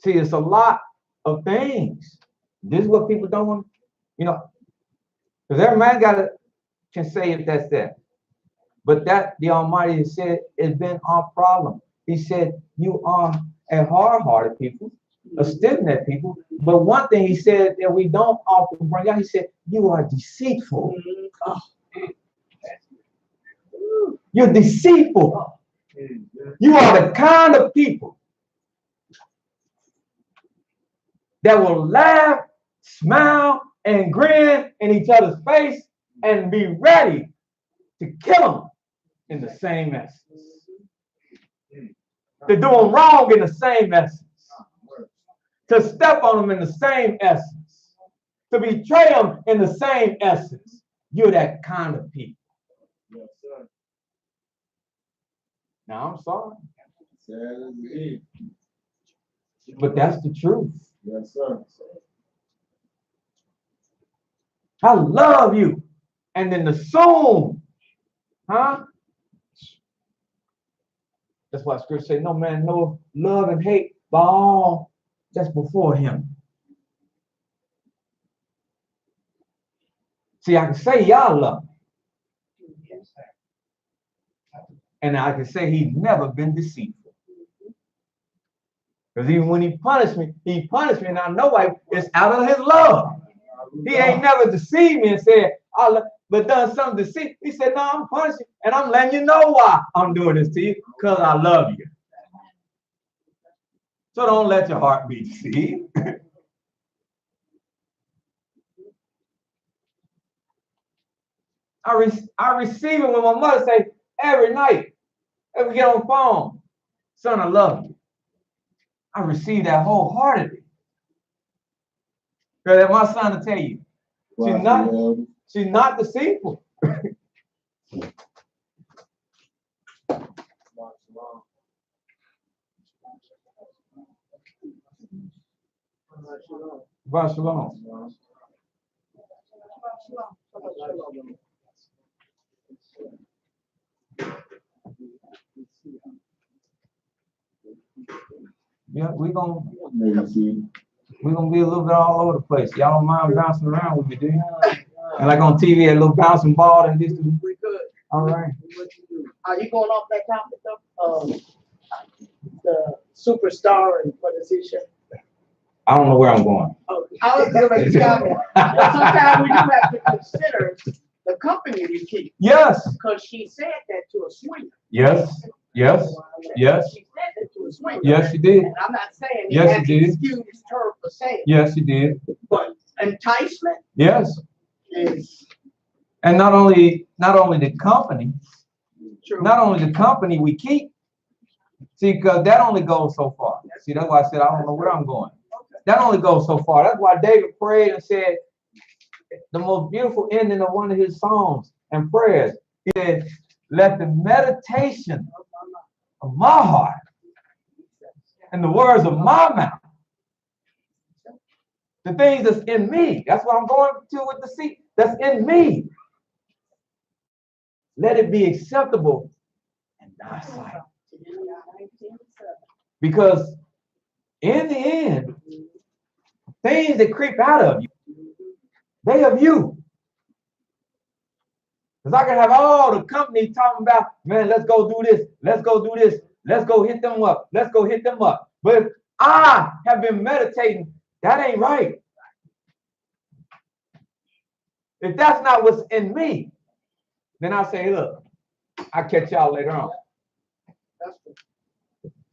See, it's a lot of things. This is what people don't want, because every man can say if that's that. But that the Almighty has said has been our problem. He said, you are a hard-hearted people, a stiff-necked people. But one thing he said that we don't often bring out, he said, you are deceitful. You're deceitful. You are the kind of people that will laugh, smile, and grin in each other's face and be ready to kill them in the same essence. To do them wrong in the same essence. To step on them in the same essence. To betray them in the same essence. You're that kind of people. Yes, sir. Now, I'm sorry, Sad as it is. but that's the truth. Yes, sir. I love you. And then the soon, that's why scripture say, no man know love and hate by all that's before him. See, I can say y'all love me. And I can say he's never been deceitful. Because even when he punished me, and I know it's out of his love. He ain't never deceived me and said, but done something to deceive. He said, no, I'm punishing, and I'm letting you know why I'm doing this to you, because I love you. So don't let your heart be deceived. I receive it when my mother say every night, if we get on the phone, son, I love you. I receive that wholeheartedly. Because my son will tell you, she's not deceitful. Shalom. Yeah, we're gonna be a little bit all over the place. Y'all don't mind bouncing around with me, do you? And like on TV, a little bouncing ball and this. We good. All right. Are you going off that topic of the superstar and position? I don't know where I'm going. Oh, I was going to tell you. Sometimes we do have to consider the company we keep. Yes. Because she said that to a swinger. Yes. She said that to a swinger. Yes, she did. And I'm not saying Yes, she did. excuse her for saying. Yes, she did. But enticement Yes. is And not only the company, true. not only the company we keep. See, because that only goes so far. See, that's why I said I don't know where I'm going. That only goes so far. That's why David prayed and said the most beautiful ending of one of his songs and prayers. He said, let the meditation of my heart and the words of my mouth, the things that's in me, that's what I'm going to with the seat, that's in me. Let it be acceptable in thy sight. Because in the end, things that creep out of you, they of you. Because I can have all the company talking about, man, let's go do this. Let's go do this. Let's go hit them up. Let's go hit them up. But if I have been meditating, that ain't right. If that's not what's in me, then I say, look, I'll catch y'all later on.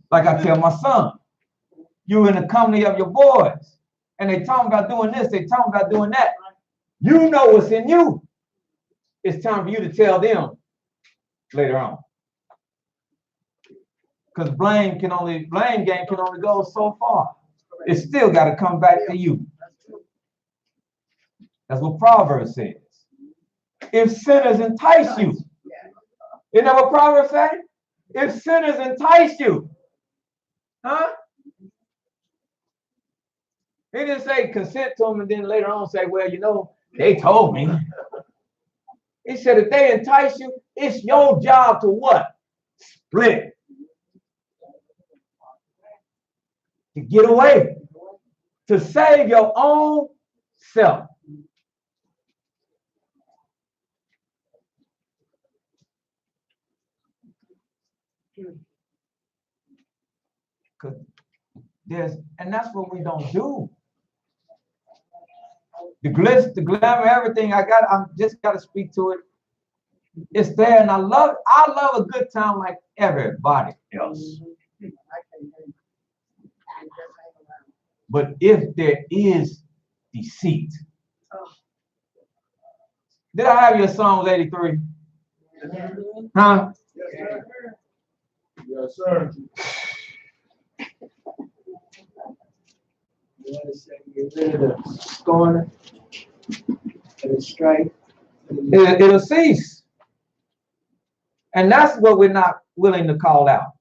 Like I tell my son, you in the company of your boys, and they talking about doing this, they talking about doing that. You know what's in you. It's time for you to tell them later on. Because blame game can only go so far. It's still got to come back to you. That's what Proverbs says. If sinners entice you, isn't that what Proverbs say? If sinners entice you, huh? He didn't say consent to them and then later on say, well, you know, they told me. He said, if they entice you, it's your job to what? Split. To get away. To save your own self. And that's what we don't do. The glitz, the glamour, everything I just got to speak to it. It's there, and I love a good time like everybody else. But if there is deceit, did I have your Psalms 83? Huh? Yes, sir. You understand? Get rid of the scorner and the strife. It'll cease. And that's what we're not willing to call out.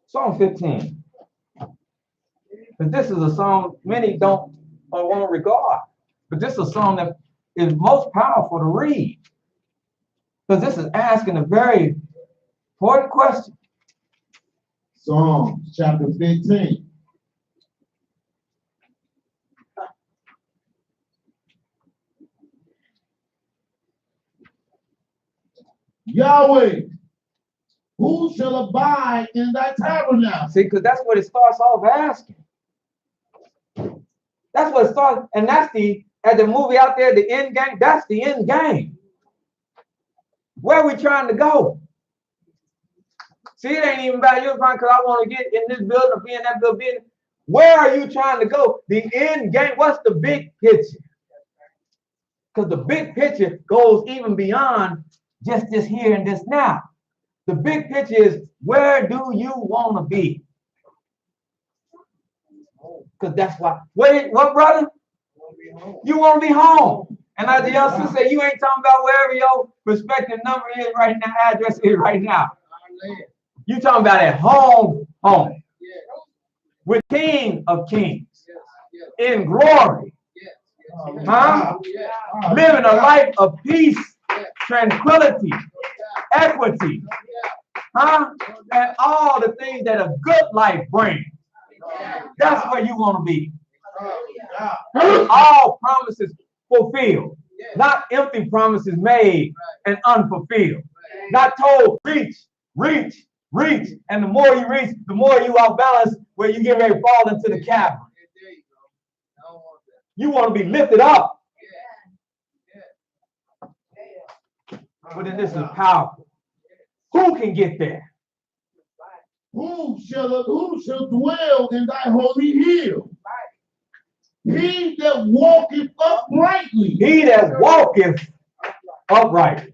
Psalm 15. But this is a song many don't or won't regard. But this is a song that is most powerful to read. Because this is asking a very important question. Psalms chapter 15. Yahweh, who shall abide in thy tabernacle? See, because that's what it starts off asking. That's what it starts, and that's at the movie out there, the end game, that's the end game. Where are we trying to go? See, it ain't even about you, because I want to get in this building or be in that building. Where are you trying to go? The end game, what's the big picture? Because the big picture goes even beyond just this here and this now. The big picture is, where do you want to be? Because that's why. What, brother? You want to be home. And as the young sister said, you ain't talking about wherever your respective number is right now, address is right now. You talking about at home, home. With King of Kings. In glory. Huh? Living a life of peace, tranquility, equity. Huh? And all the things that a good life brings. That's where you want to be. All promises fulfilled. Not empty promises made and unfulfilled. Not told, reach, reach, reach. And the more you reach, the more you off balance where you get ready to fall into the cavern. You want to be lifted up. But then this is powerful. Who can get there? Who shall dwell in thy holy hill? He that walketh uprightly. He that walketh upright.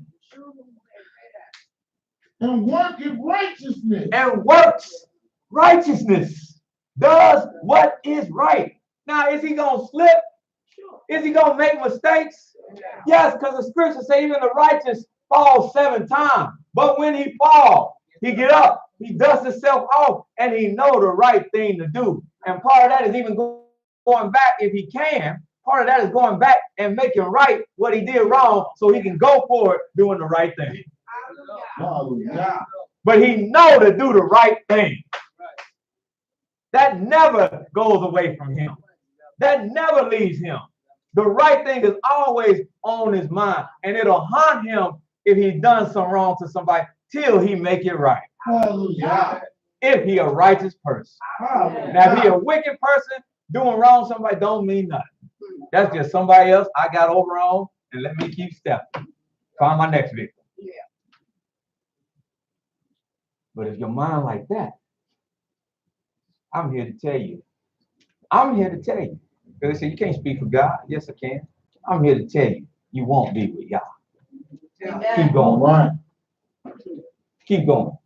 And worketh righteousness. And works righteousness. Does what is right. Now, is he going to slip? Is he going to make mistakes? Yes, because the scriptures say even the righteous falls 7 times. But when he falls, he get up. He dusts himself off and he know the right thing to do. And part of that is even going back if he can. Part of that is going back and making right what he did wrong so he can go for it doing the right thing. Hallelujah. But he know to do the right thing. That never goes away from him. That never leaves him. The right thing is always on his mind, and it'll haunt him if he's done some wrong to somebody till he make it right. Hallelujah. If he a righteous person. Now, if he a wicked person doing wrong to somebody, don't mean nothing. That's just somebody else I got over on, and let me keep stepping. Find my next victim. Yeah. But if your mind like that, I'm here to tell you. I'm here to tell you. Because they say you can't speak for God. Yes, I can. I'm here to tell you, you won't be with God. Keep All going. right. Keep going.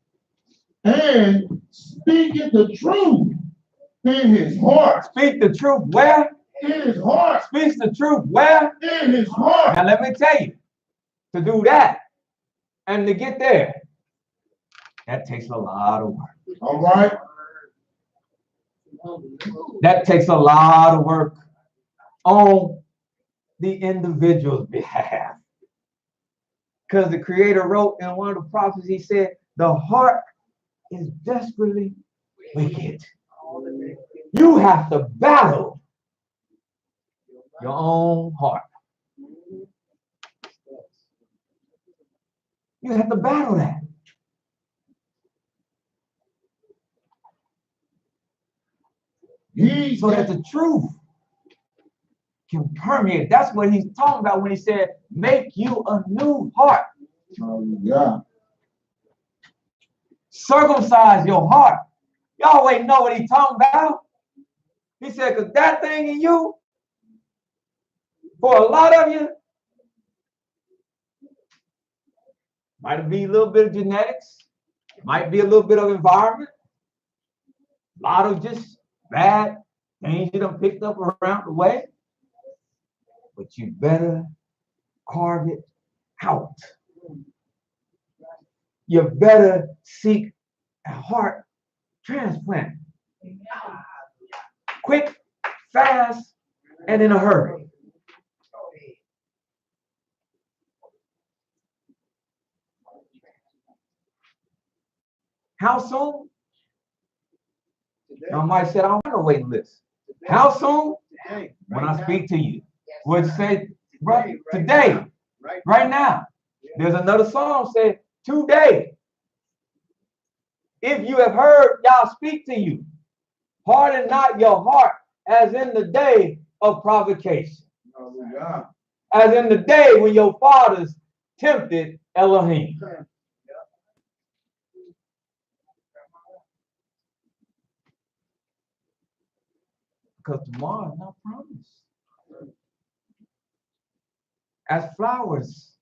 And speaking the truth in his heart. Speak the truth where? In his heart. Speaks the truth where? In his heart. Now let me tell you, to do that and to get there, that takes a lot of work. All right. That takes a lot of work on the individual's behalf. Because the Creator wrote in one of the prophets, he said, the heart is desperately wicked. You have to battle your own heart. You have to battle that. So that the truth can permeate. That's what he's talking about when he said, make you a new heart. Hallelujah. Circumcise your heart. Y'all already know what he's talking about. He said, because that thing in you, for a lot of you, might be a little bit of genetics, might be a little bit of environment, a lot of just bad things you done picked up around the way. But you better carve it out. You better seek a heart transplant. Quick, fast, and in a hurry. How soon? Now, Mike said, I don't want a waiting list. How soon? When I speak to you. Would say, brother, today, right now. There's another song said, today. If you have heard y'all speak to you, harden not your heart as in the day of provocation. Hallelujah. As in the day when your fathers tempted Elohim. Because tomorrow is not promised. As flowers,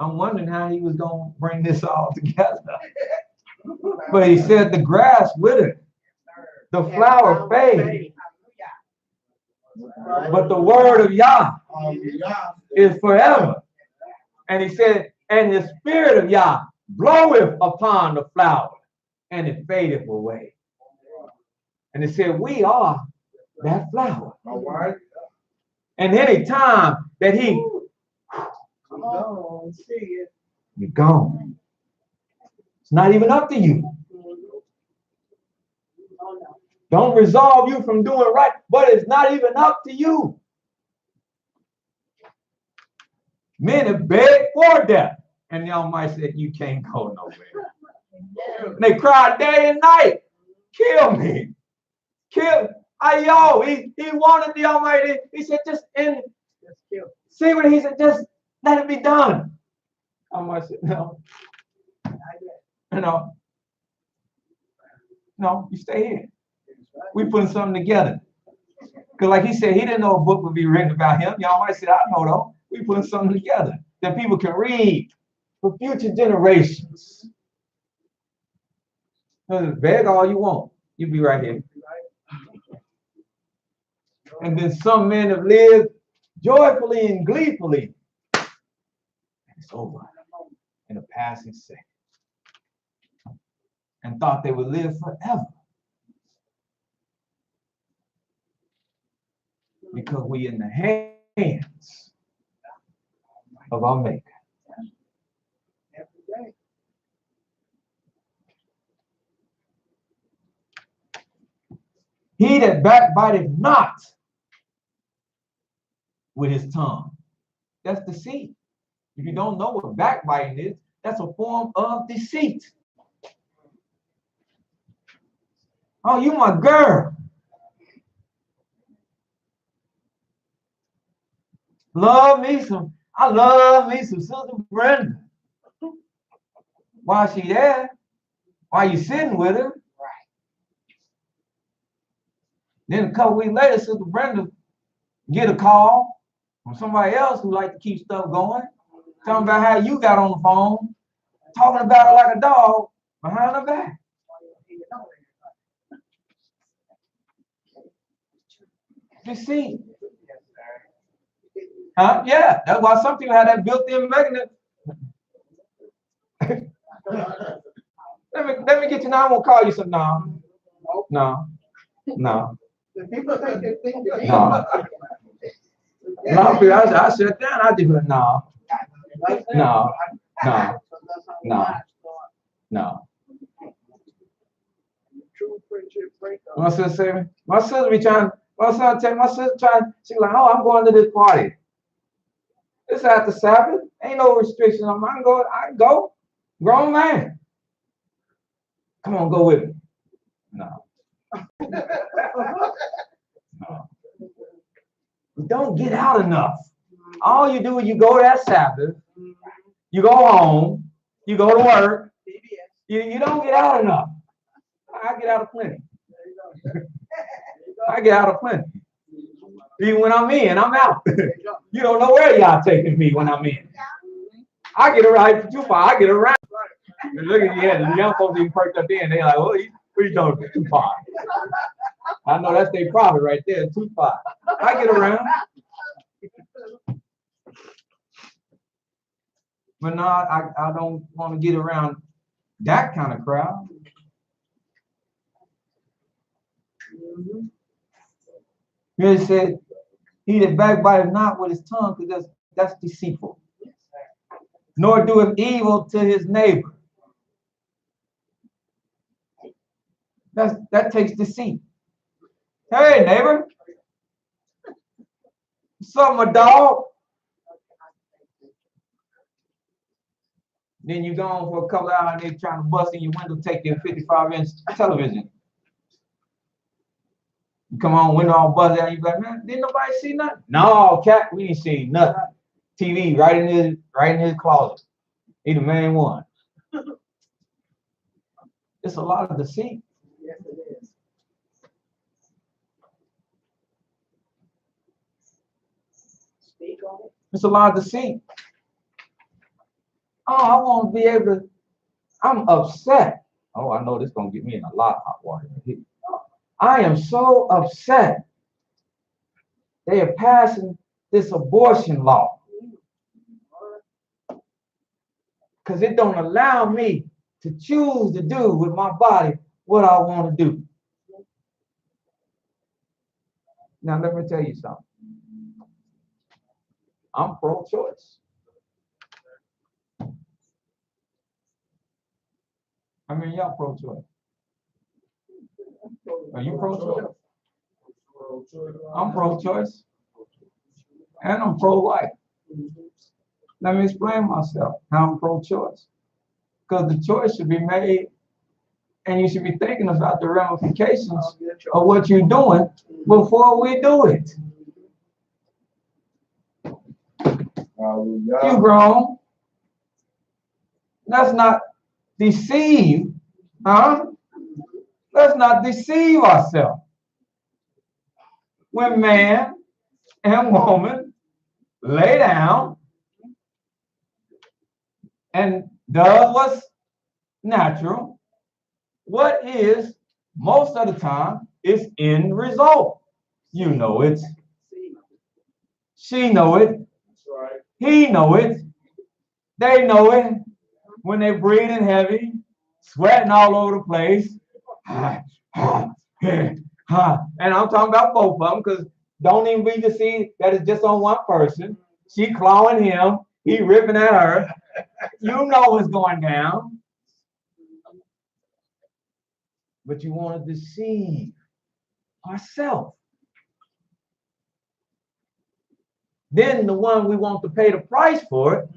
I'm wondering how he was going to bring this all together. But he said the grass withered, the flower fade, but the word of Yah Hallelujah. is forever. And he said, and the spirit of Yah bloweth upon the flower, and it fadeth away. And it said, we are that flower. All right. And any time that he, you're gone. It's not even up to you. Don't resolve you from doing right, but it's not even up to you. Men have begged for death. And y'all might say, you can't go nowhere. And they cried day and night, kill me. Kill. He wanted the Almighty. He said, just end it. See what he said, just let it be done. I said, no. No, you stay here. We putting something together. Because like he said, he didn't know a book would be written about him. Y'all might say, I know though. We putting something together that people can read for future generations. Beg all you want. You'll be right here. And then some men have lived joyfully and gleefully. And it's over in a passing second. And thought they would live forever. Because we in the hands of our Maker. He that backbiteth not with his tongue. That's deceit. If you don't know what backbiting is, that's a form of deceit. Oh, you my girl. I love me some Sister Brenda. Why is she there? Why you sitting with her? Right. Then a couple weeks later, Sister Brenda get a call from somebody else who like to keep stuff going, talking about how you got on the phone, talking about her like a dog behind her back. Deceit. Huh? Yeah, that's why some people have that built-in mechanism. Let me get you now. I'm gonna call you some. No. The people think they think that they- No. I shut down. I do it. No. True friendship breakup. My sister say me. My sister be trying. My son tell my sister trying. She like, oh, I'm going to this party. It's after Sabbath. Ain't no restrictions on me. I can go. Grown man. Come on, go with me. No. You don't get out enough. All you do is you go that Sabbath, you go home, you go to work, you don't get out enough. I get out of plenty. I get out of plenty. Even when I'm in, I'm out. You don't know where y'all taking me when I'm in. I get around too far. I get around. Look at the young folks even perked up in. They're like, oh, what are you talking about? Too far. I know that's their problem right there. Too far. I get around. But no, I don't want to get around that kind of crowd. Here it said, he that backbiteth not with his tongue, because that's deceitful. Nor doeth evil to his neighbor. That takes deceit. Hey, neighbor. What's up, my dog? Then you go on for a couple of hours and they're trying to bust in your window, take your 55-inch television. You come on, window all buzzed out, you like, man, didn't nobody see nothing? No, cat, we ain't seen nothing. TV right in his closet. He the main one. It's a lot of deceit. Yes, it is. Speak on it. It's a lot of deceit. Oh, I want to be able to, I'm upset. Oh, I know this is going to get me in a lot of hot water. I am so upset. They are passing this abortion law. Because it don't allow me to choose to do with my body what I want to do. Now, let me tell you something. I'm pro-choice. I mean, y'all pro-choice. Are you pro-choice? I'm pro-choice. And I'm pro-life. Let me explain myself, how I'm pro-choice. Because the choice should be made, and you should be thinking about the ramifications of what you're doing before we do it. You grown. Let's not deceive, huh? Let's not deceive ourselves. When man and woman lay down and does what's natural, what is most of the time is end result. You know it. She know it. He know it. They know it. When they're breathing heavy, sweating all over the place. And I'm talking about both of them, because don't even be deceived that it's just on one person. She clawing him, he ripping at her. You know what's going down. But you want to deceive. Ourselves. Then the one we want to pay the price for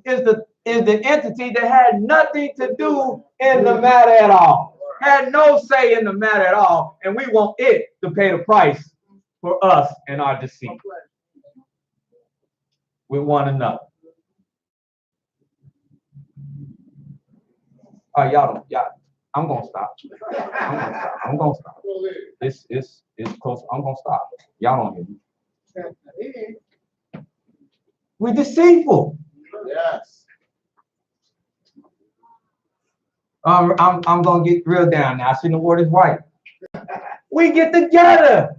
it is the entity that had nothing to do in the matter at all. Had no say in the matter at all, and we want it to pay the price for us and our deceit with one another. Y'all, I'm gonna stop. I'm gonna stop. It's close. I'm gonna stop. Y'all don't hear me. We're deceitful. Yes. I'm gonna get real down now. I see the word is white. We get together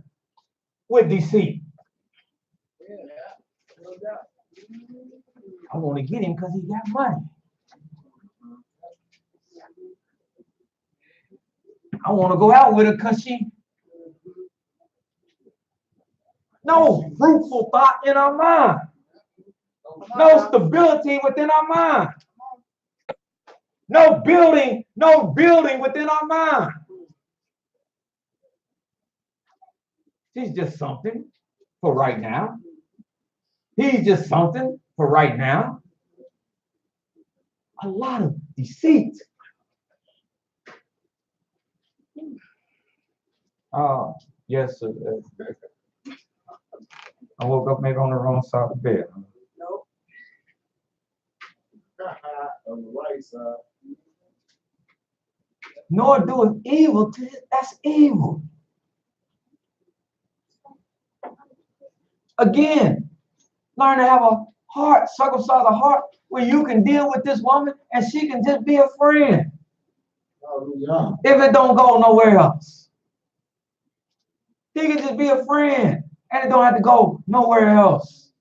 with deceit. I want to get him because he got money. I want to go out with her because she. No fruitful thought in our mind. No stability within our mind. No building within our mind. She's just something for right now. He's just something for right now. A lot of deceit. Yes, sir. I woke up maybe on the wrong side of the bed. Nope. On the right side. Nor doing evil to it. That's evil. Again, learn to have a heart, circumcise a heart where you can deal with this woman and she can just be a friend. Hallelujah. If it don't go nowhere else. He can just be a friend and it don't have to go nowhere else.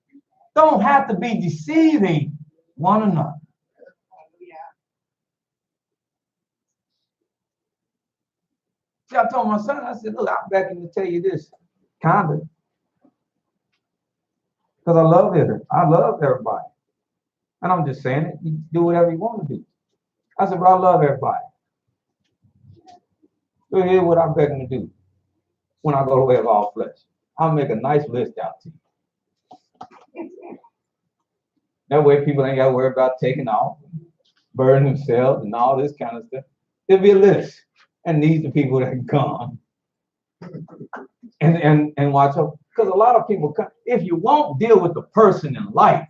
Don't have to be deceiving one another. See, I told my son, I said, look, I'm begging to tell you this, kind of. Because I love it. I love everybody. And I'm just saying it. You do whatever you want to do. I said, but I love everybody. So here's what I'm begging to do when I go the way of all flesh. I'll make a nice list out to you. That way people ain't got to worry about taking off, burning themselves, and all this kind of stuff. There'll be a list. And these are people that can come and watch up. Because a lot of people come. If you won't deal with the person in life,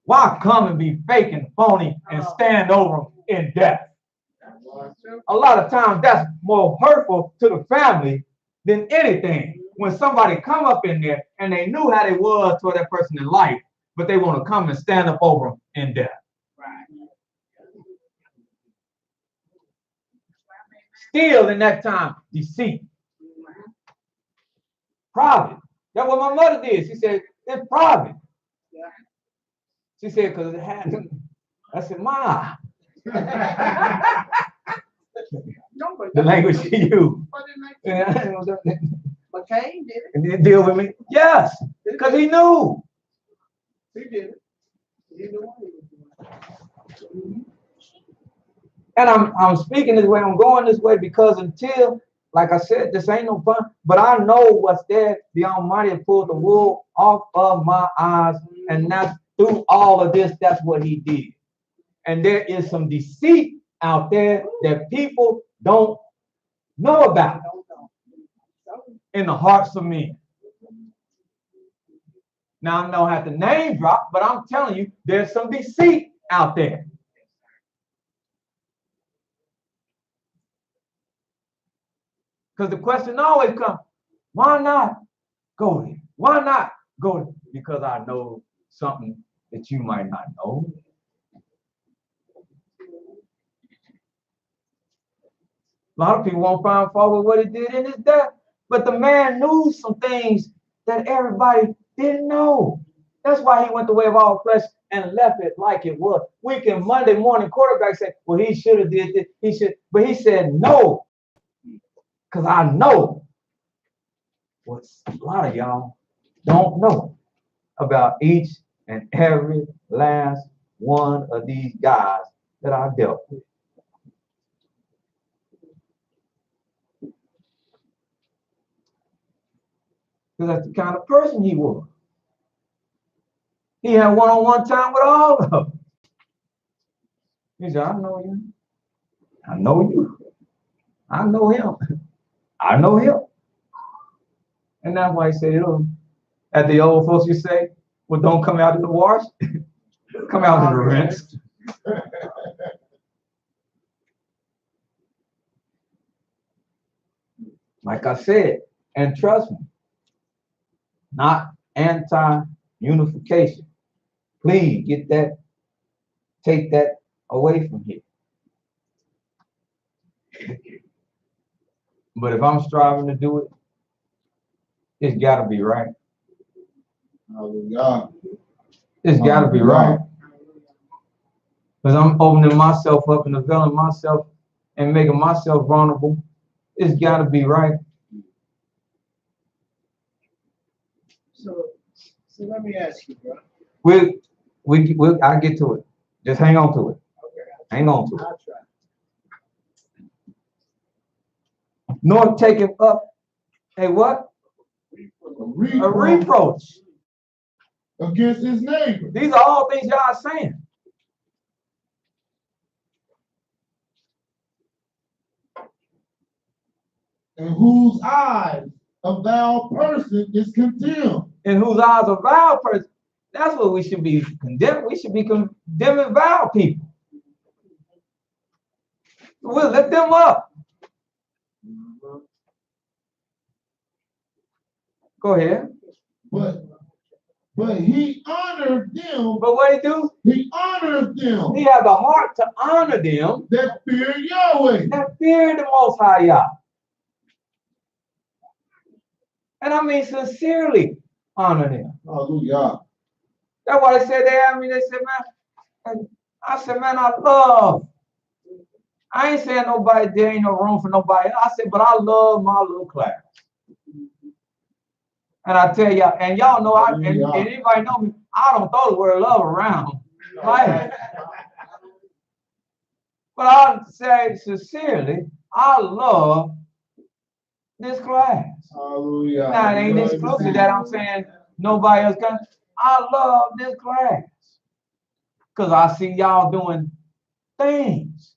why come and be fake and phony and stand over them in death? A lot of times that's more hurtful to the family than anything. When somebody come up in there and they knew how they was toward that person in life, but they want to come and stand up over them in death. Still in that time, deceit. Private. That's what my mother did. She said, it's private. She said, because it had, I said, Ma. The language she used. But Cain did it. And did deal with me? Yes, because he knew. He did it. He knew what he was doing. And I'm speaking this way, I'm going this way because until, like I said, this ain't no fun, but I know what's there. The Almighty has pulled the wool off of my eyes, and that's through all of this, that's what he did. And there is some deceit out there that people don't know about in the hearts of men. Now, I don't have to name drop, but I'm telling you, there's some deceit out there. Because the question always comes, why not go there? Why not go there? Because I know something that you might not know. A lot of people won't find fault with what he did in his death. But the man knew some things that everybody didn't know. That's why he went the way of all flesh and left it like it was. We can Monday morning quarterback say, well, he should have did this. He should, but he said no. Because I know what a lot of y'all don't know about each and every last one of these guys that I dealt with. Because that's the kind of person he was. He had one-on-one time with all of them. He said, I know you. I know you. I know him. I know him. And that's why he said, as the old folks used to say, well, don't come out in the wash, come out in the rinse. Like I said, and trust me, not anti-unification. Please take that away from here. But if I'm striving to do it, it's gotta be right. Hallelujah. It's gotta be right. Because I'm opening myself up and availing myself and making myself vulnerable. It's gotta be right. So let me ask you, bro. I'll get to it. Just hang on to it. Okay. Hang on to it. I'll try. Nor taking up a what? A reproach against his neighbor. These are all things y'all are saying. In whose eyes a vile person is condemned. In whose eyes a vile person. That's what we should be condemning. We should be condemning vile people. We'll lift them up. Go ahead. But he honored them. But what he do? He honored them. He had the heart to honor them that fear Yahweh. That fear the Most High Yah. And I mean sincerely honor them. Hallelujah. That's why they said they had me. They said, man, I said, man, I love. I ain't saying nobody, there ain't no room for nobody. I said, but I love my little class. And I tell y'all, and y'all know, and anybody know me, I don't throw the word love around. Right? But I say sincerely, I love this class. Hallelujah. Now, it ain't exclusive that I'm saying nobody else can. I love this class. Because I see y'all doing things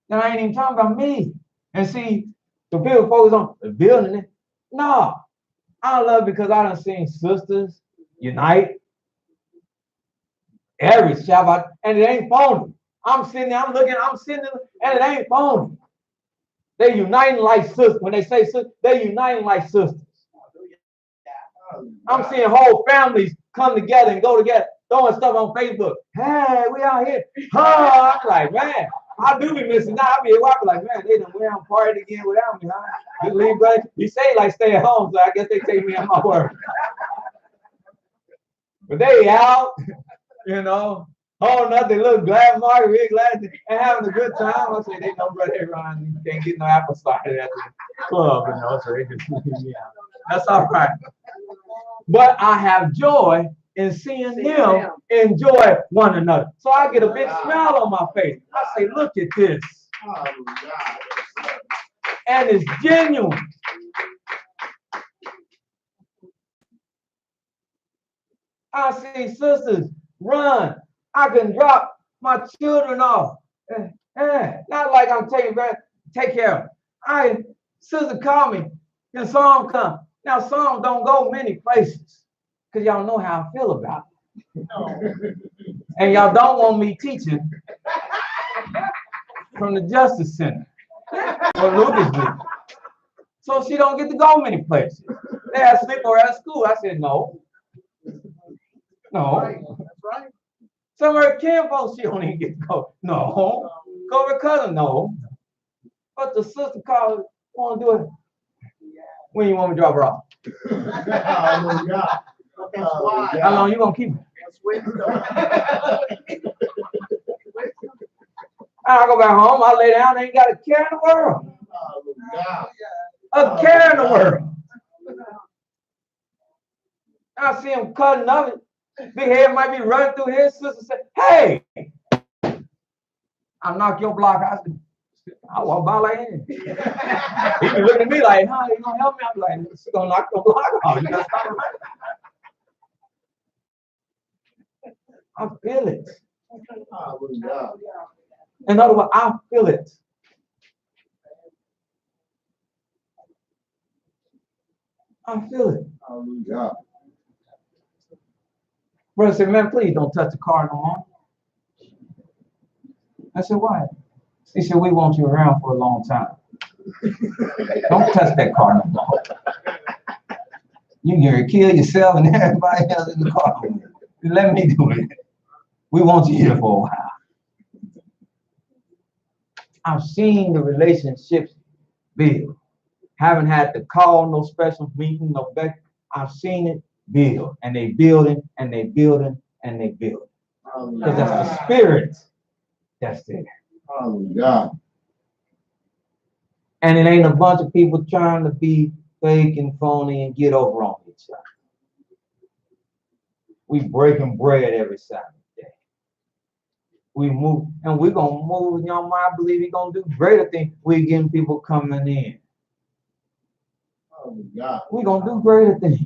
that I ain't even talking about me. And see, the people focus on the building it. No. I love it because I done seen sisters unite every Shabbat, and it ain't phony. I'm sitting there, I'm looking, I'm sitting there, and it ain't phony. They uniting like sisters. When they say sisters, they uniting like sisters. I'm seeing whole families come together and go together, throwing stuff on Facebook. Hey, we out here. Oh, I'm like, man, I do be missing out. I be like, man, they done went out party again without me, huh? Good leave, brother. You say like stay at home, so I guess they take me at my word. But they out, you know, holding up their little glass margarita glasses and having a good time. I say they know brother Ron, you can't get no apple cider at the club, you know, so they just leave me out. That's all right. But I have joy in seeing them enjoy one another. So I get a big smile on my face. I say, look at this. And it's genuine. I see sisters run. I can drop my children off. Not like I'm take care of them. Sister call me and Psalm come. Now Psalm don't go many places because y'all know how I feel about it. And y'all don't want me teaching from the Justice Center or Lucasville. So she don't get to go many places. They had sleepover at school. I said, no. No. That's right. Some of her kinfolks, she don't even get to go. No. Go with her cousin, no. But the sister called, want to do it. When you want me to drop her off? How long you gonna keep it? I go back home, I lay down, I ain't got a care in the world. A care in the world. I see him cutting up. Big head might be running through his sister say, hey, I'll knock your block out. I walk by like, hey. He be looking at me like, huh, you gonna help me? I'm like, it's gonna knock the block off. You gotta stop it. I feel it. Hallelujah. In other words, I feel it. I feel it. Hallelujah. Brother said, man, please don't touch the car no more. I said, why? He said, we want you around for a long time. Don't touch that car no more. You can kill yourself and everybody else in the car. Let me do it. We want you here for a while. I've seen the relationships build. Haven't had to call no special meeting, no back. I've seen it build, and they building, and they building, and they building. Because that's the spirit that's there. Hallelujah. And it ain't a bunch of people trying to be fake and phony and get over on each other. We breaking bread every Saturday. We move, and we're gonna move. Young man, I believe he's gonna do greater things. We're getting people coming in. Hallelujah. We're gonna do greater things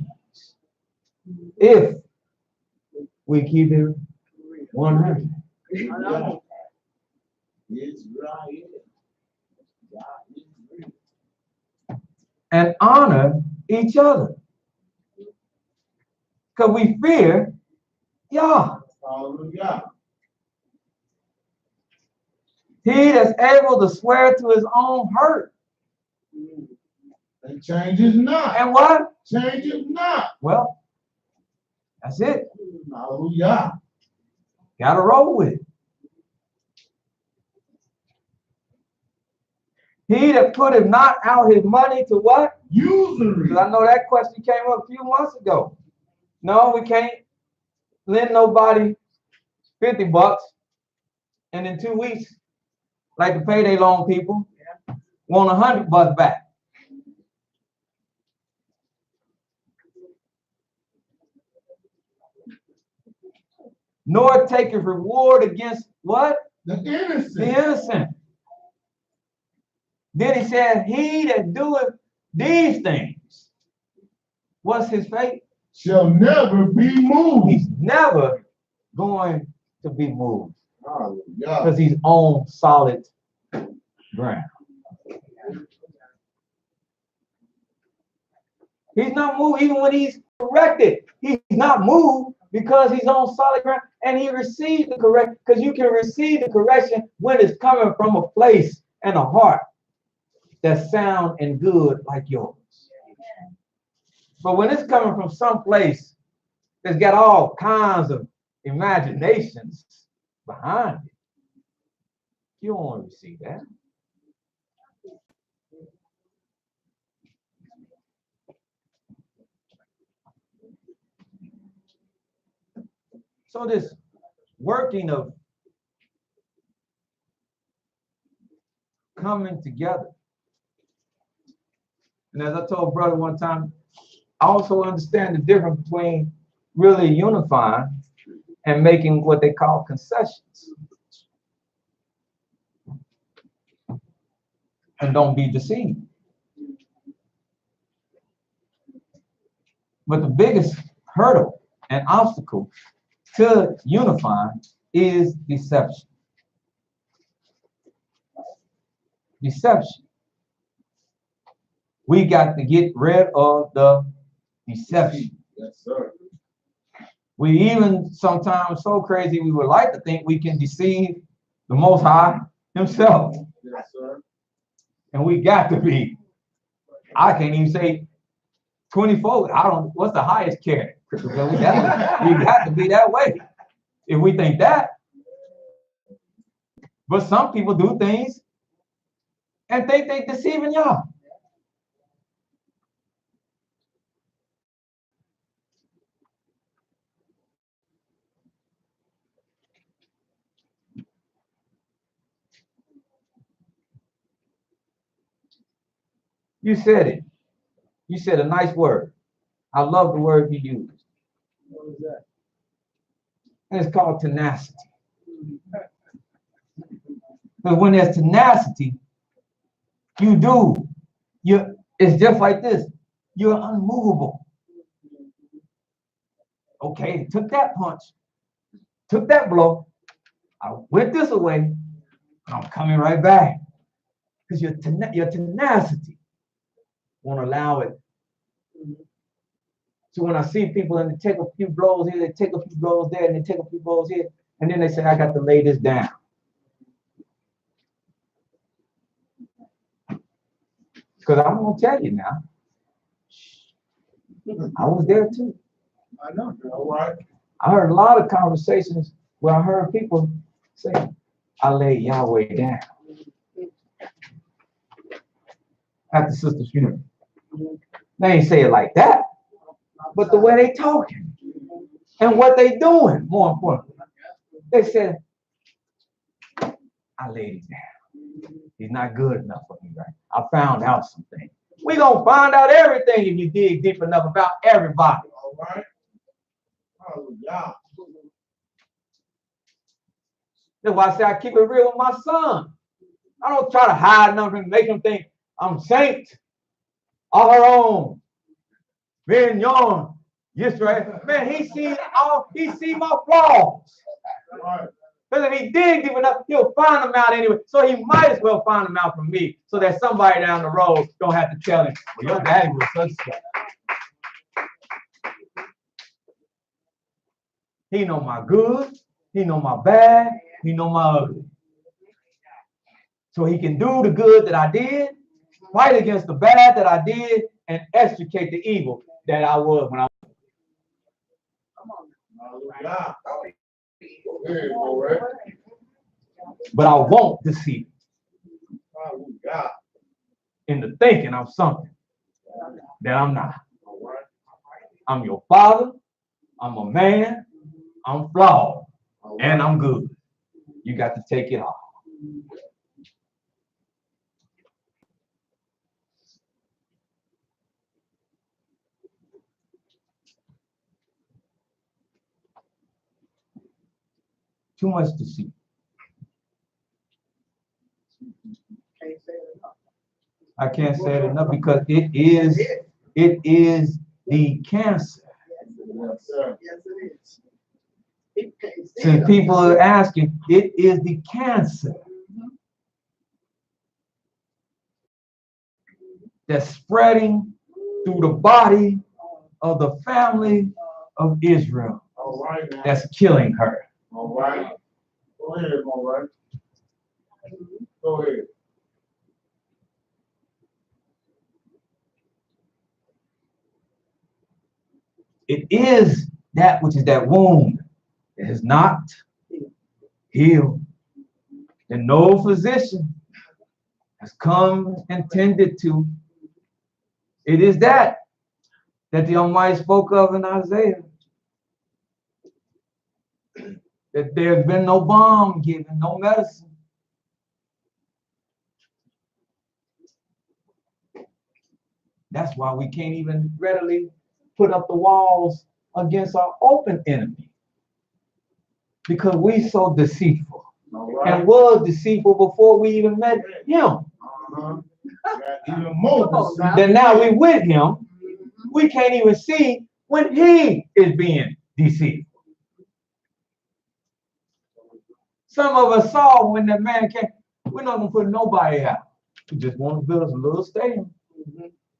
if we keep it 100. It's right. And honor each other. Because we fear Yah. Hallelujah. He that's able to swear to his own hurt. And changes not. And what? Changes not. Well, that's it. Hallelujah. Gotta roll with it. He that putteth not out his money to what? Usury. Because I know that question came up a few months ago. No, we can't lend nobody $50 and in 2 weeks, like the payday loan people, want $100 back. Nor take a reward against what? The innocent. The innocent. Then he said, he that doeth these things, what's his fate? Shall never be moved. He's never going to be moved Hallelujah. because he's on solid ground. He's not moved even when he's corrected. He's not moved because he's on solid ground and he received the correction, because you can receive the correction when it's coming from a place and a heart that's sound and good like yours. But when it's coming from some place that's got all kinds of imaginations behind it, you don't want to receive that. So this working of coming together. And as I told brother one time, I also understand the difference between really unifying and making what they call concessions. And don't be deceived. But the biggest hurdle and obstacle to unifying is deception. Deception. We got to get rid of the deception. Yes, sir. We even sometimes so crazy we would like to think we can deceive the Most High himself. Yes, sir. And we got to be, I can't even say 24. I don't, what's the highest carrot? We got to be that way if we think that. But some people do things and think they're deceiving y'all. You said it. You said a nice word. I love the word you used. What was that? And it's called tenacity. But when there's tenacity, You do. It's just like this. You're unmovable. Okay, took that punch, took that blow. I went this away. I'm coming right back. Because your tenacity won't allow it. So when I see people and they take a few blows here, they take a few blows there, and they take a few blows here, and then they say, I got to lay this down. Because I'm going to tell you now, I was there too. I know, all right. I heard a lot of conversations where I heard people say, I laid Yahweh down. At the sister's funeral. They ain't say it like that, but the way they talking and what they doing, more importantly. They said, I laid him down. He's not good enough for me, right? I found out some things. We gonna find out everything if you dig deep enough about everybody. All right. Hallelujah. That's why I say I keep it real with my son. I don't try to hide nothing and make him think I'm saint. Aharon, Ben Yon, Yisrael. Man, he see my flaws. Right. Because if he dig deep enough, he'll find them out anyway. So he might as well find them out from me, so that somebody down the road don't have to tell him, well, your daddy was such a such. He know my good, he know my bad, he know my ugly. So he can do the good that I did, fight against the bad that I did, and extricate the evil that I was when I was. Hallelujah. Very all right. But I won't deceive Hallelujah. into thinking I'm something that I'm not. All right. I'm your father, I'm a man, I'm flawed, and I'm good. You got to take it off. Too much deceit. I can't say it enough because it is the cancer. Yes, sir. Yes, it is. Since people are asking, it is the cancer that's spreading through the body of the family of Israel. All right, now. That's killing her. All right. Go ahead, all right. Go ahead. It is that which is that wound that is not healed. And no physician has come and tended to. It is that the Almighty spoke of in Isaiah. That there has been no balm given, no medicine. That's why we can't even readily put up the walls against our open enemy. Because we so deceitful. All right. And was deceitful before we even met him. Uh-huh. Got even more deceit. Then now we with him, we can't even see when he is being deceived. Some of us saw when that man came, we're not gonna put nobody out. We just want to build us a little stadium.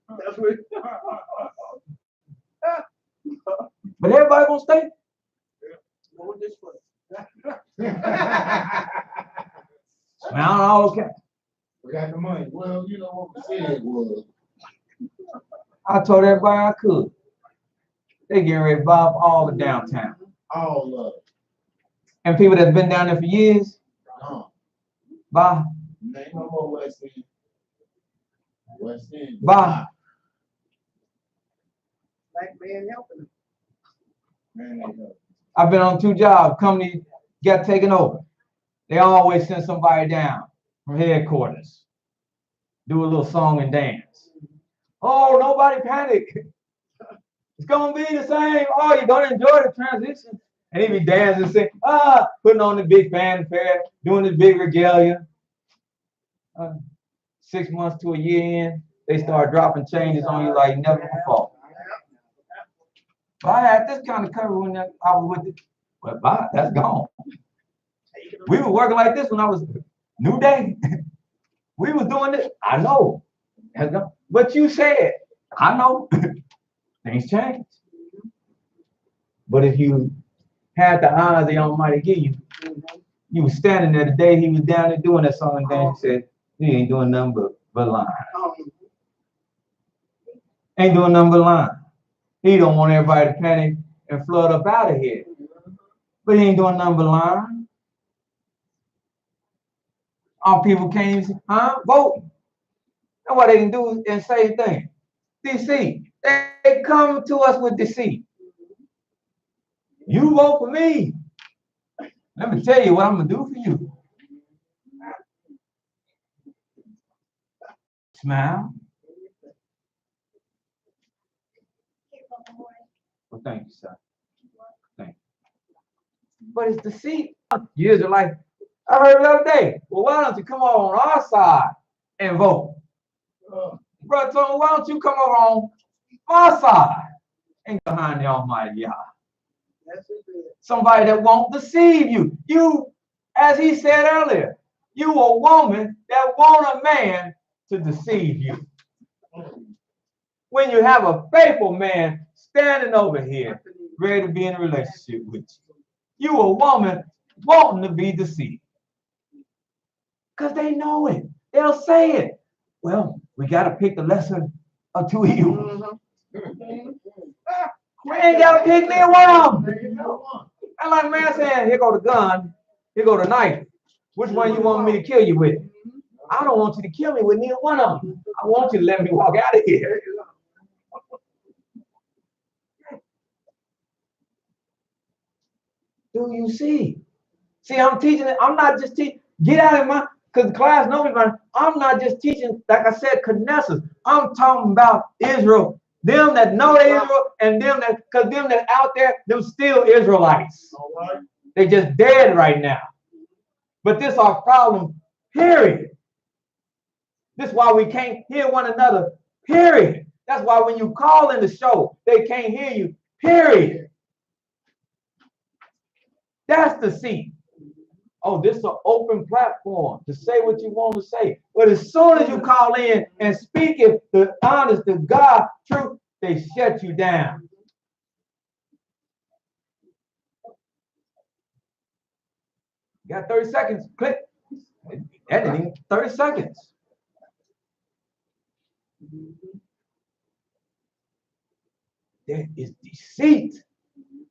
That's what. But everybody gonna stay. Go this way. Now, okay. We got the money. Well, you know what we said was. I told everybody I could. They getting ready to buy up all the downtown. All of it. And people that's been down there for years, bye. Ain't no more West End. West End. Bye. Black man helping them. Man, ain't no. I've been on 2 jobs. Company got taken over. They always send somebody down from headquarters. Do a little song and dance. Oh, nobody panic. It's gonna be the same. Oh, you're gonna enjoy the transition. And he be dancing, saying, putting on the big fanfare, doing the big regalia. 6 months to a year in, they start dropping changes on you like never before. But I had this kind of cover when I was with it. But bye, that's gone. We were working like this when I was New Day. We was doing this. I know. But you said, I know. Things change. But if you had the eyes the Almighty give you, you was standing there the day he was down there doing that song, and then he said, he ain't doing nothing but lying. Ain't doing nothing but lying. He don't want everybody to panic and flood up out of here. But he ain't doing nothing but lying. All people came, voting. And what they can do and say things. Deceit. They come to us with deceit. You vote for me. Let me tell you what I'm gonna do for you. Smile. Well, thank you, sir. Thank you. But it's deceit. Years are like, I heard the other day, well, why don't you come over on our side and vote? Brother told me, why don't you come over on my side and behind the Almighty Yah? Somebody that won't deceive you. You, as he said earlier, you a woman that want a man to deceive you. When you have a faithful man standing over here, ready to be in a relationship with you. You a woman wanting to be deceived. Because they know it. They'll say it. Well, we got to pick the lesser of two evils. We ain't got to pick neither one of them. And like man saying, here go the gun, here go the knife. Which one you want me to kill you with? I don't want you to kill me with neither one of them. I want you to let me walk out of here. Do you see? See, I'm teaching it. I'm not just teaching. Get out of my, because the class knows me. I'm not just teaching, like I said, Knesset. I'm talking about Israel. Them that know Israel and them that, because them that out there, them still Israelites. They just dead right now. But this our problem, period. This is why we can't hear one another, period. That's why when you call in the show, they can't hear you, period. That's the seat. Oh, this is an open platform to say what you want to say. But as soon as you call in and speak it, the honest, the God truth, they shut you down. You got 30 seconds. Click. Editing, 30 seconds. There is deceit.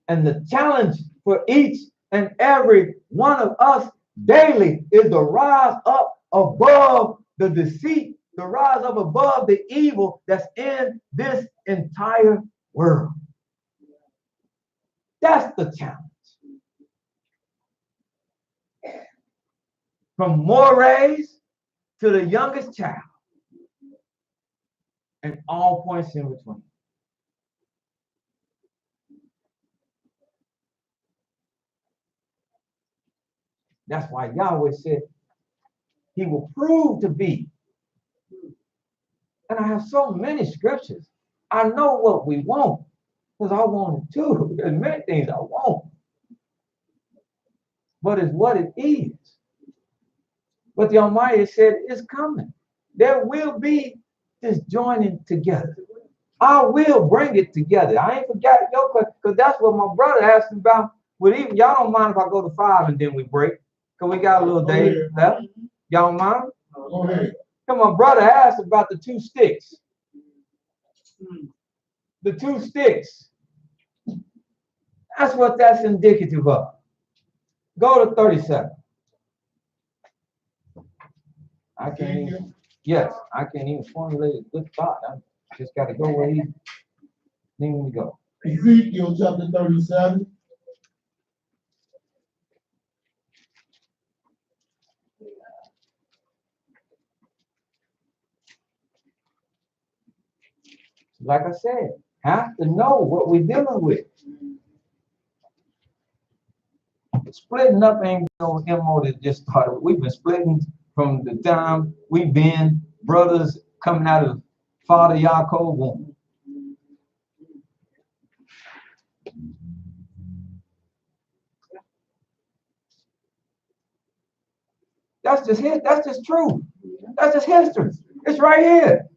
And the challenge for each and every one of us daily is to rise up above the deceit, to rise up above the evil that's in this entire world. That's the challenge. From mores to the youngest child, and all points in between. That's why Yahweh said he will prove to be. And I have so many scriptures. I know what we want because I want it too. There's many things I want. But it's what it is. But the Almighty said it's coming. There will be this joining together. I will bring it together. I ain't forgot your question because that's what my brother asked about. Well, even y'all don't mind if I go to 5 and then we break. Because we got a little day left. Y'all don't mind? Go ahead. Because my brother asked about the 2 sticks. The 2 sticks. That's what that's indicative of. Go to 37. I can't even, yes, I can't even formulate a good thought. I just got to go where he needs me to go. Ezekiel chapter 37. Like I said, have to know what we're dealing with. Splitting up ain't no MO that just started. We've been splitting from the time we've been brothers coming out of Father Yaakov womb. That's just true. That's just history. It's right here.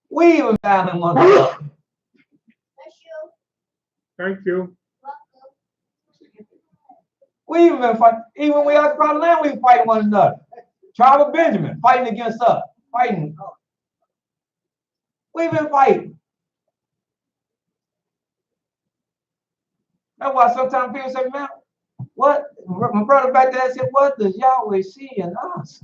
We even battling one another. Thank you. We even been fighting. Even when we occupied the land, we were fighting one another. Tribe of Benjamin fighting against us. Fighting. We've been fighting. That's why sometimes people say, man, what? My brother back there said, what does Yahweh see in us?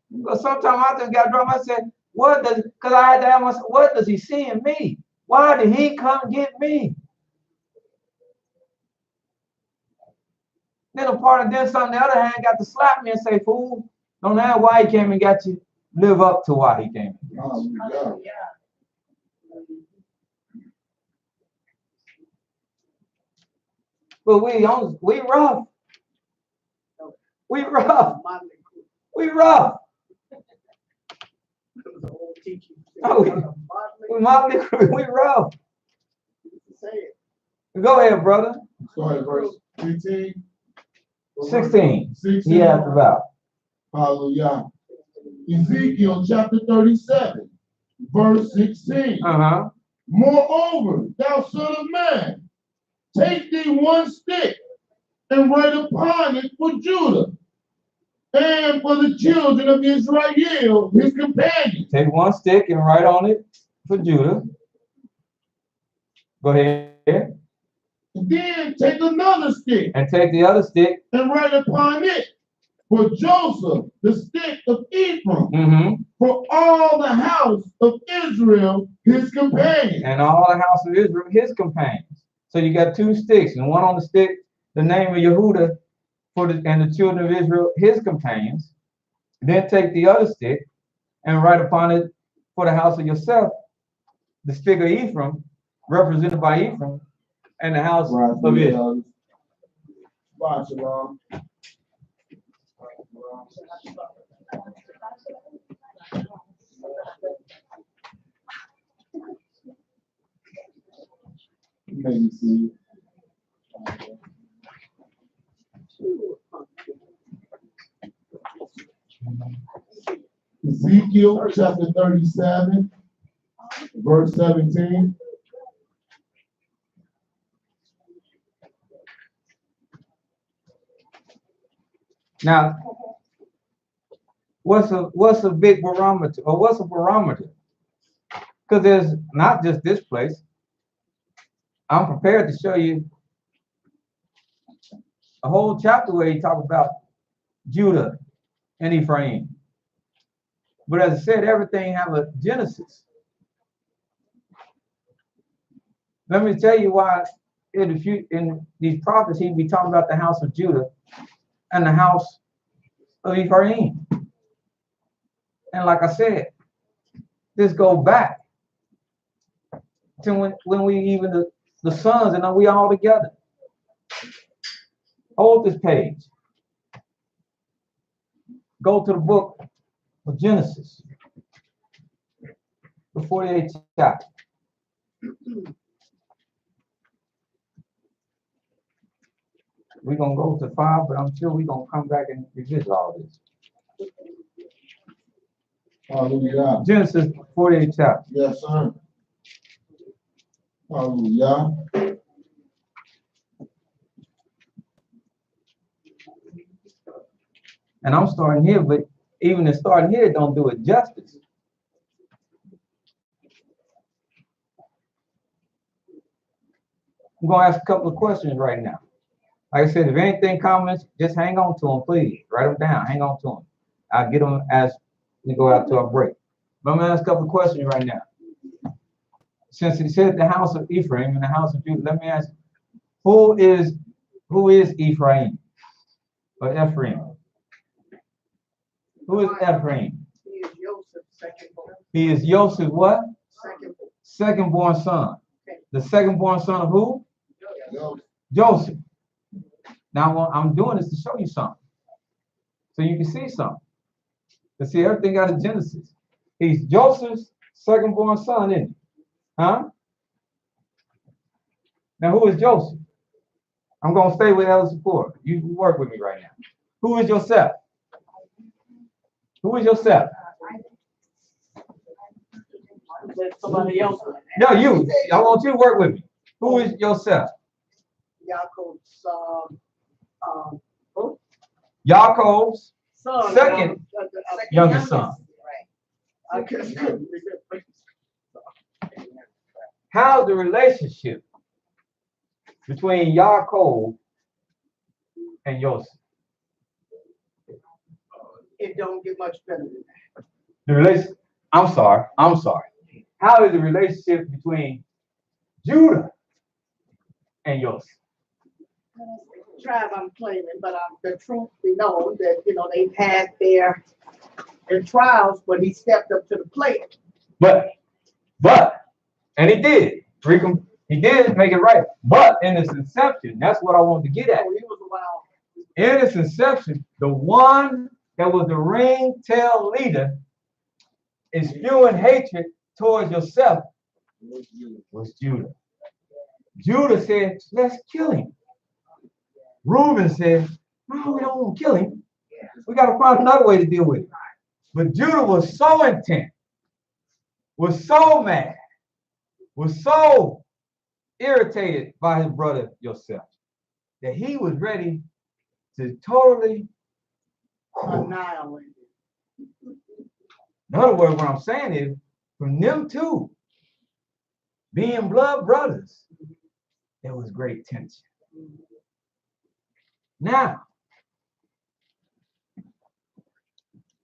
Because sometimes I just got drunk. I said, because I had to ask myself, what does he see in me? Why did he come get me? Then some on the other hand got to slap me and say, fool, don't know why he came and got you. Live up to why he came. But we rough. We rough. We rough. Oh, we rough. Go ahead, brother. Start at verse 15. 16. 16. He asked about. Hallelujah. Ezekiel chapter 37, verse 16. Moreover, thou son of man, take thee one stick and write upon it for Judah and for the children of Israel, his companions. Take one stick and write on it for Judah. Go ahead. And then take another stick. And take the other stick. And write upon it for Joseph, the stick of Ephraim. For all the house of Israel, his companions. And all the house of Israel, his companions. So you got two sticks, and one on the stick, the name of Yehuda, and the children of Israel, his companions. Then take the other stick and write upon it for the house of yourself, the stick of Ephraim, represented by Ephraim, and the house of Israel. Let me see. Ezekiel chapter 37, verse 17. Now, what's a big barometer, or what's a barometer? Because there's not just this place. I'm prepared to show you a whole chapter where he talks about Judah and Ephraim. But as I said, everything have a genesis. Let me tell you why in these prophets he'd be talking about the house of Judah and the house of Ephraim. And like I said, this go back to when we even the sons and we all together. Hold this page. Go to the book of Genesis, the 48th chapter. We're going to go to 5, but I'm sure we're going to come back and revisit all this. Hallelujah. Genesis 48th chapter. Yes, sir. Hallelujah. And I'm starting here, but even in starting here, don't do it justice. I'm going to ask a couple of questions right now. Like I said, if anything comments, just hang on to them, please. Write them down. Hang on to them. I'll get them as we go out to our break. But I'm going to ask a couple of questions right now. Since he said the house of Ephraim and the house of Judah, let me ask, who is Ephraim? Or Ephraim? Who is Ephraim? He is Joseph's second-born. He is Joseph what? Second-born. Second-born son. The second-born son of who? Joseph. Joseph. Now I'm doing this to show you something, so you can see something. But see, everything got a Genesis. He's Joseph's second-born son, isn't he? Huh? Now, who is Joseph? I'm going to stay with Elder Support. You work with me right now. Who is Joseph? Who is Joseph? Somebody else. No, you. I want you to work with me. Who is Joseph? Jacob's, Jacob's son. second youngest son. I couldn't remember. How's the relationship between Jacob and Joseph? It don't get much better than that. The relation. I'm sorry. How is the relationship between Judah and Joseph? Tribe I'm claiming, but the truth be known that, they've had their trials, but he stepped up to the plate. But, and he did. He did make it right. But in its inception, that's what I wanted to get at. Oh, he was a wild. In its inception, the one that was the ringtail leader is spewing hatred towards yourself was Judah. Judah said, let's kill him. Reuben said, no, we don't want to kill him. We got to find another way to deal with it. But Judah was so intent, was so mad, was so irritated by his brother Joseph that he was ready to totally Annihilate. In other words, what I'm saying is, from them two being blood brothers, there was great tension. Now,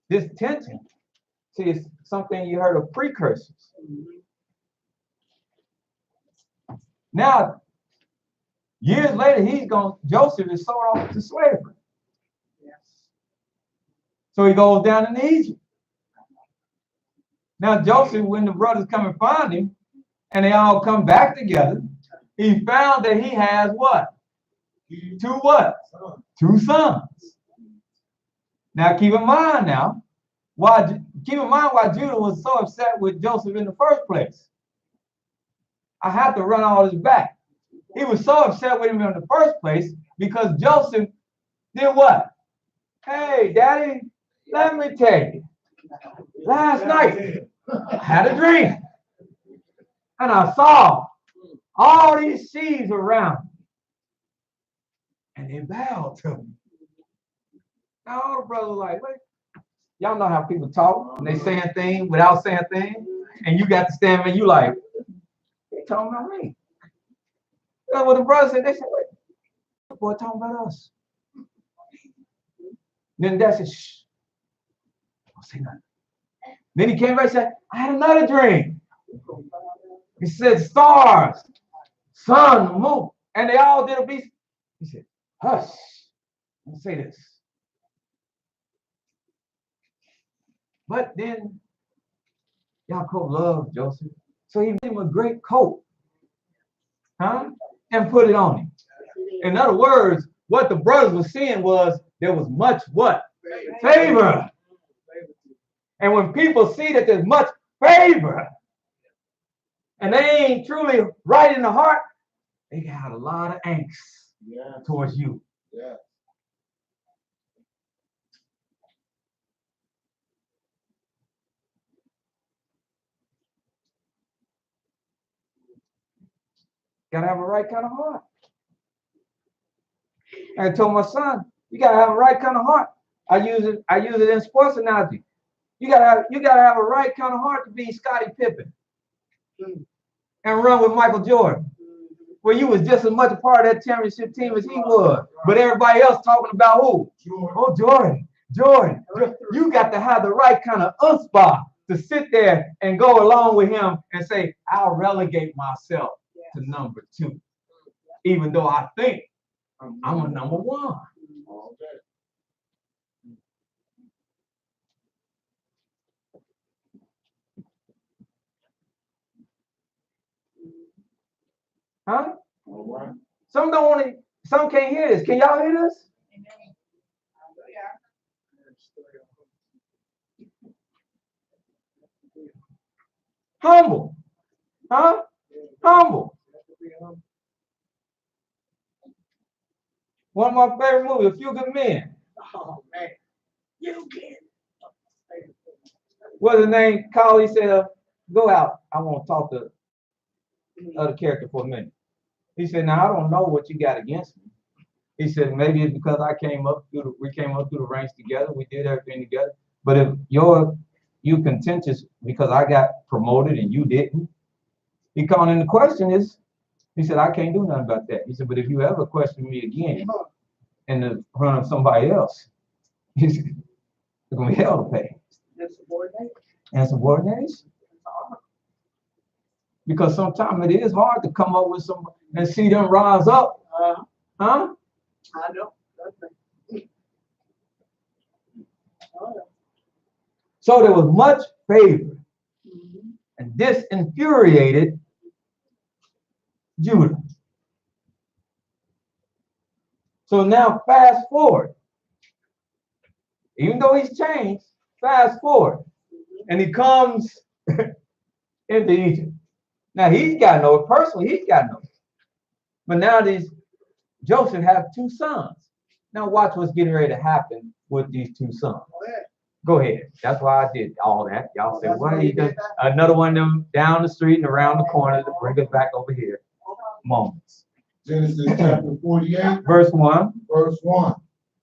this tension, see, it's something you heard of precursors. Now, years later, Joseph is sold off to slavery. So he goes down into Egypt. Now, Joseph, when the brothers come and find him, and they all come back together, he found that he has what? Two sons. Now, keep in mind why Judah was so upset with Joseph in the first place. I have to run all this back. He was so upset with him in the first place because Joseph did what? Hey, Daddy, let me tell you. Last night, I had a dream. And I saw all these sheaves around me. And they bowed to me. Now all the brothers were like, wait. Y'all know how people talk and they saying things without saying things. And you got to stand there and you like, they talking about me. That's what the brothers said. They said, wait, the boy talking about us. Then Dad said, shh. Don't say nothing. Then he came back and said, I had another dream. He said, stars, sun, moon, and they all did a beast. He said, hush, don't say this. But then Yaakov loved Joseph, so he gave him a great coat, and put it on him. In other words, what the brothers were seeing was there was much what? Favor. And when people see that there's much favor, and they ain't truly right in the heart, they got a lot of angst towards you. Yeah. Gotta have a right kind of heart. I told my son, you gotta have a right kind of heart. I use it in sports analogy. You gotta have a right kind of heart to be Scottie Pippen and run with Michael Jordan. Where you was just as much a part of that championship team as he was. But everybody else talking about who? Oh, Jordan. You got to have the right kind of umph to sit there and go along with him and say, I'll relegate myself to number 2. Even though I think I'm a number 1. Huh? Some don't want to, some can't hear this. Can y'all hear this? Humble. Huh? Humble. One of my favorite movies, A Few Good Men. Oh, man. You can. What's his name? Kyle, he said, go out. I want to talk to the other character for a minute. He said, now I don't know what you got against me. He said, maybe it's because we came up through the ranks together. We did everything together. But if you contentious because I got promoted and you didn't, he called in the question is, he said, I can't do nothing about that. He said, but if you ever question me again in the front of somebody else, he said, it's going to be hell to pay. And subordination. Because sometimes it is hard to come up with somebody and see them rise up. Huh? I know. So there was much favor. And this infuriated Judah. So now fast forward. Even though he's changed, fast forward. And he comes into Egypt. Now he's got no, personally, he's got no. But now Joseph have two sons. Now watch what's getting ready to happen with these two sons. Go ahead. That's why I did all that. Y'all said, what are you doing? Another one of them down the street and around the corner to bring us back over here. Moments. Genesis chapter 48, Verse 1. verse 1.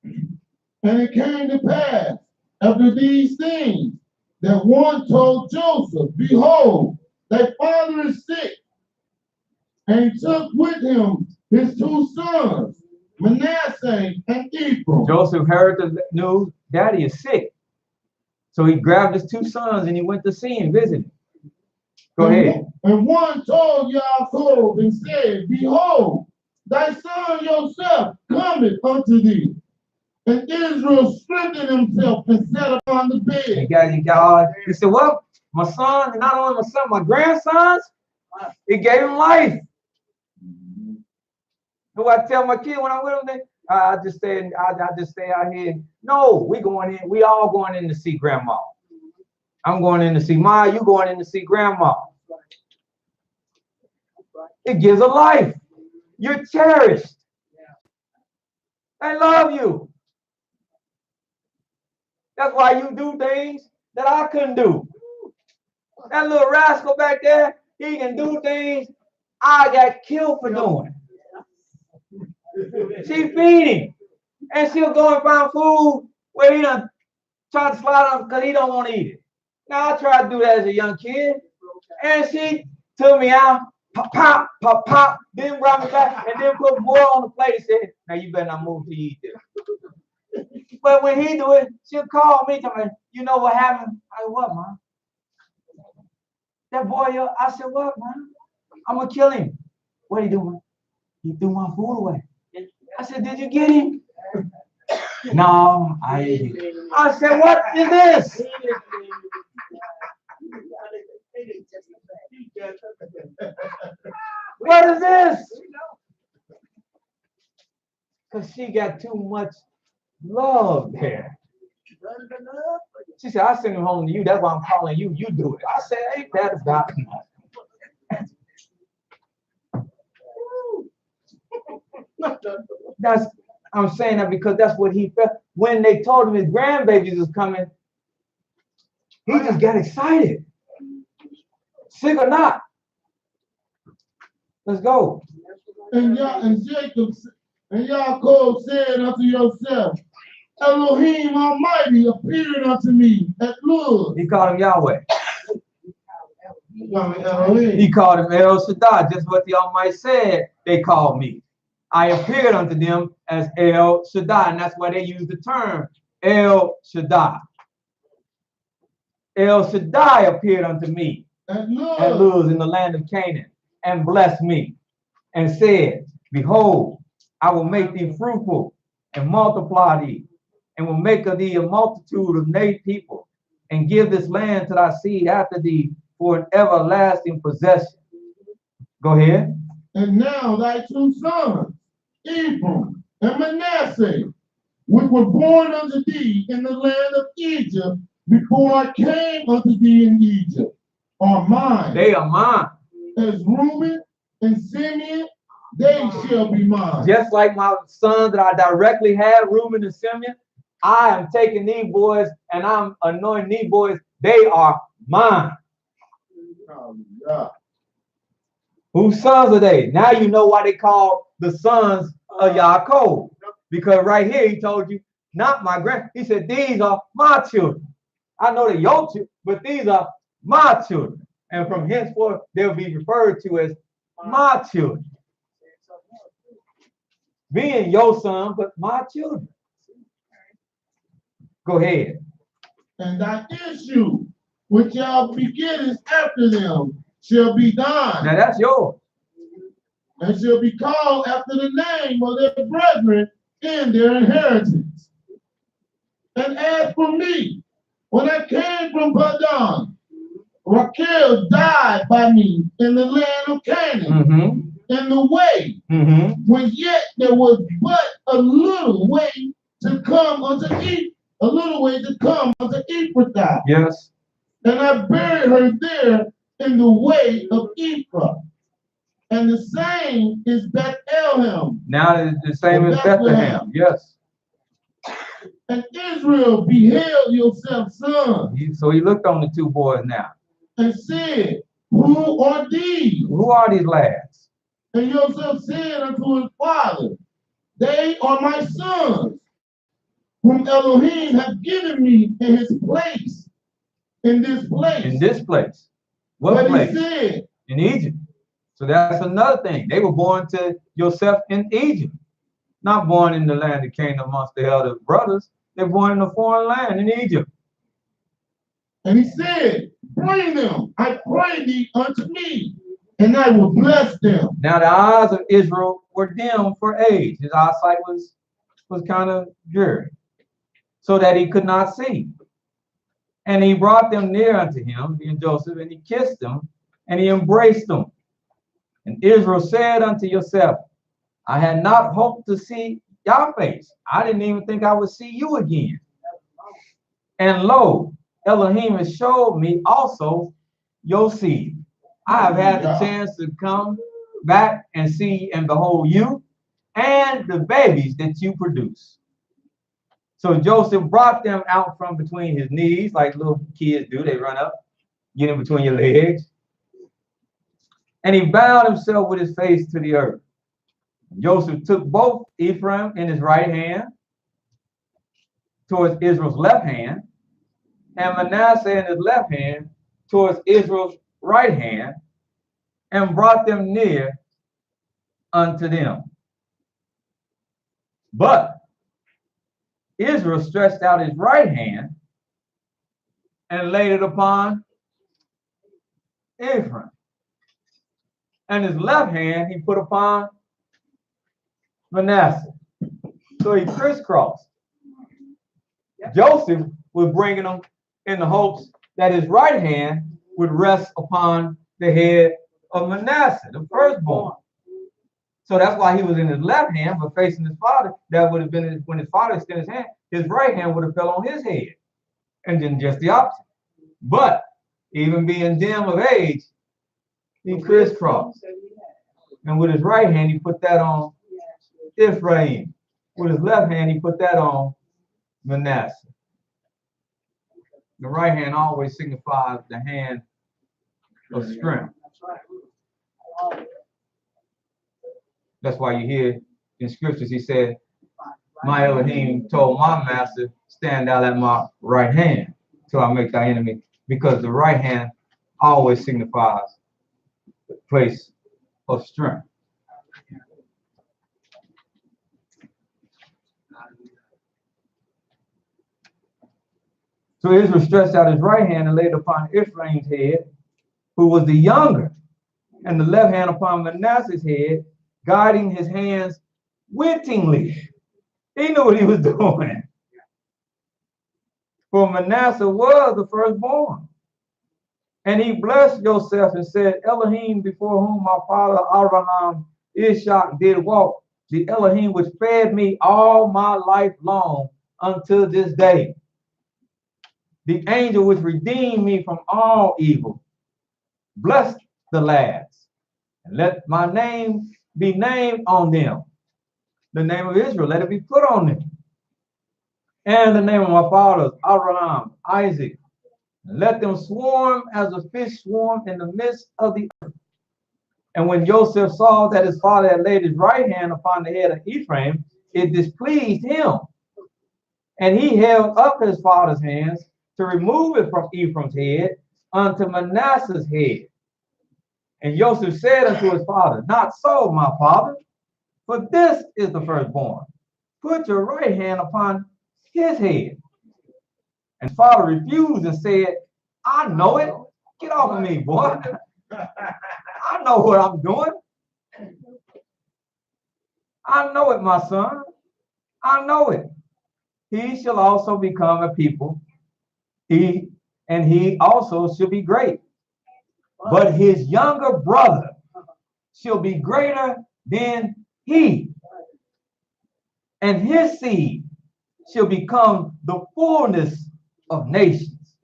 And it came to pass after these things that one told Joseph, behold, thy father is sick. And he took with him his two sons, Manasseh and Ephraim. Joseph heard the news, daddy is sick. So he grabbed his two sons and he went to see him, visit him. Go ahead. And one told Yaakov and said, behold, thy son Joseph cometh unto thee. And Israel strengthened himself and sat upon the bed. He said, well, my son, and not only my son, my grandsons, he gave him life. Do I tell my kid when I'm with them, I just stay out here. No, we all going in to see grandma. I'm going in to see Ma, you going in to see grandma. It gives a life. You're cherished. I love you. That's why you do things that I couldn't do. That little rascal back there, he can do things I got killed for doing. She feed him. And she'll go and find food where he done try to slide on because he don't want to eat it. Now I tried to do that as a young kid. And she took me out, pop, pop, pop, pop, then brought me back, and then put more on the plate and said, now you better not move till you eat this. But when he do it, she'll call me, tell me, you know what happened? I said, what, man? That boy, I said, what, man? I'm going to kill him. What are you doing? He threw my food away. I said, did you get him? No, I ate it. I said, what is this? What is this? Because she got too much love there. She said, I send him home to you. That's why I'm calling you. You do it. I said, ain't that about enough? I'm saying that because that's what he felt. When they told him his grandbabies was coming, he just got excited. Sick or not. Let's go. And Yaakov said unto Joseph, Elohim Almighty appeared unto me at Luz. He called him Yahweh. Elohim. He called him El Shaddai, just what the Almighty said they called me. I appeared unto them as El Shaddai, and that's why they use the term El Shaddai. El Shaddai appeared unto me at Luz in the land of Canaan, and blessed me, and said, behold, I will make thee fruitful, and multiply thee, and will make of thee a multitude of native people, and give this land to thy seed after thee for an everlasting possession. Go ahead. And now thy two sons, Ephraim and Manasseh, which were born unto thee in the land of Egypt, before I came unto thee in Egypt, are mine. They are mine. As Reuben and Simeon, they shall be mine. Just like my sons that I directly had, Reuben and Simeon, I am taking these boys and I'm anointing these boys. They are mine. Hallelujah. Whose sons are they? Now you know why they call the sons of Yaakov. Because right here he told you, not my grand. He said, these are my children. I know they're your children, but these are my children. And from henceforth, they'll be referred to as my children. Being your son, but my children. Go ahead. And thy issue, which shall beginnest after them, shall be thine. Now that's yours. And shall be called after the name of their brethren in their inheritance. And as for me, when I came from Padan, Rachel died by me in the land of Canaan, in the way, when yet there was but a little way to come unto Ephrathah. Yes. And I buried her there in the way of Ephrath. And the same is Bethlehem. Now it's the same as Bethlehem. Yes. And Israel beheld Joseph's son. So he looked on the two boys now. And said, who are these? Who are these lads? And Joseph said unto his father, they are my sons, whom Elohim hath given me in his place. In this place. In this place. What but place? He said, in Egypt. So that's another thing. They were born to Joseph in Egypt. Not born in the land of Canaan amongst the elder brothers. They're born in a foreign land in Egypt. And he said, bring them, I pray thee, unto me, and I will bless them. Now the eyes of Israel were dim for age. His eyesight was kind of blurry, so that he could not see. And he brought them near unto him, being Joseph, and he kissed them, and he embraced them. And Israel said unto Joseph, I had not hoped to see your face. I didn't even think I would see you again. And lo, Elohim has showed me also your seed. I have had the chance to come back and see and behold you and the babies that you produce. So Joseph brought them out from between his knees, like little kids do. They run up, get in between your legs. And he bowed himself with his face to the earth. Joseph took both Ephraim in his right hand towards Israel's left hand, and Manasseh in his left hand towards Israel's right hand, and brought them near unto them. But Israel stretched out his right hand and laid it upon Ephraim. And his left hand he put upon Manasseh. So he crisscrossed. Joseph was bringing them in the hopes that his right hand would rest upon the head of Manasseh, the firstborn. So that's why he was in his left hand, but facing his father. That would have been when his father extended his hand, his right hand would have fell on his head. And then just the opposite. But even being dim of age, he crisscrossed. And with his right hand, he put that on Ephraim. With his left hand, he put that on Manasseh. The right hand always signifies the hand of strength. That's why you hear in scriptures, he said, my Elohim told my master, stand out at my right hand till I make thy enemy, because the right hand always signifies the place of strength. So Israel stretched out his right hand and laid it upon Ephraim's head, who was the younger, and the left hand upon Manasseh's head, guiding his hands wittingly. He knew what he was doing. For Manasseh was the firstborn. And he blessed Joseph and said, Elohim, before whom my father Abraham Ishak did walk, the Elohim which fed me all my life long until this day, the angel which redeemed me from all evil, bless the lads, and let my name be named on them. The name of Israel, let it be put on them. And the name of my fathers, Abraham, Isaac, and let them swarm as a fish swarm in the midst of the earth. And when Joseph saw that his father had laid his right hand upon the head of Ephraim, it displeased him. And he held up his father's hands to remove it from Ephraim's head unto Manasseh's head. And Joseph said unto his father, not so, my father, for this is the firstborn. Put your right hand upon his head. And father refused and said, I know it. Get off of me, boy. I know what I'm doing. I know it, my son. I know it. He shall also become a people. He also shall be great. But his younger brother shall be greater than he. And his seed shall become the fullness of nations.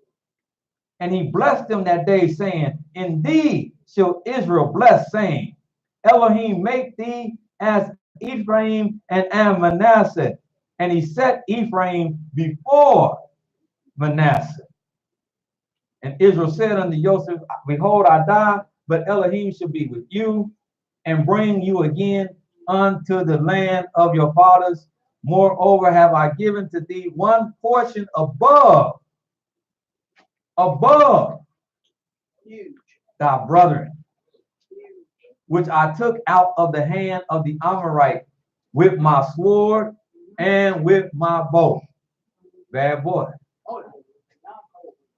And he blessed them that day, saying, indeed shall Israel bless, saying, Elohim make thee as Ephraim and Manasseh. And he set Ephraim before Manasseh. And Israel said unto Joseph, behold, I die, but Elohim shall be with you and bring you again unto the land of your fathers. Moreover, have I given to thee one portion above thy brethren, which I took out of the hand of the Amorite with my sword and with my bow. Bad boy.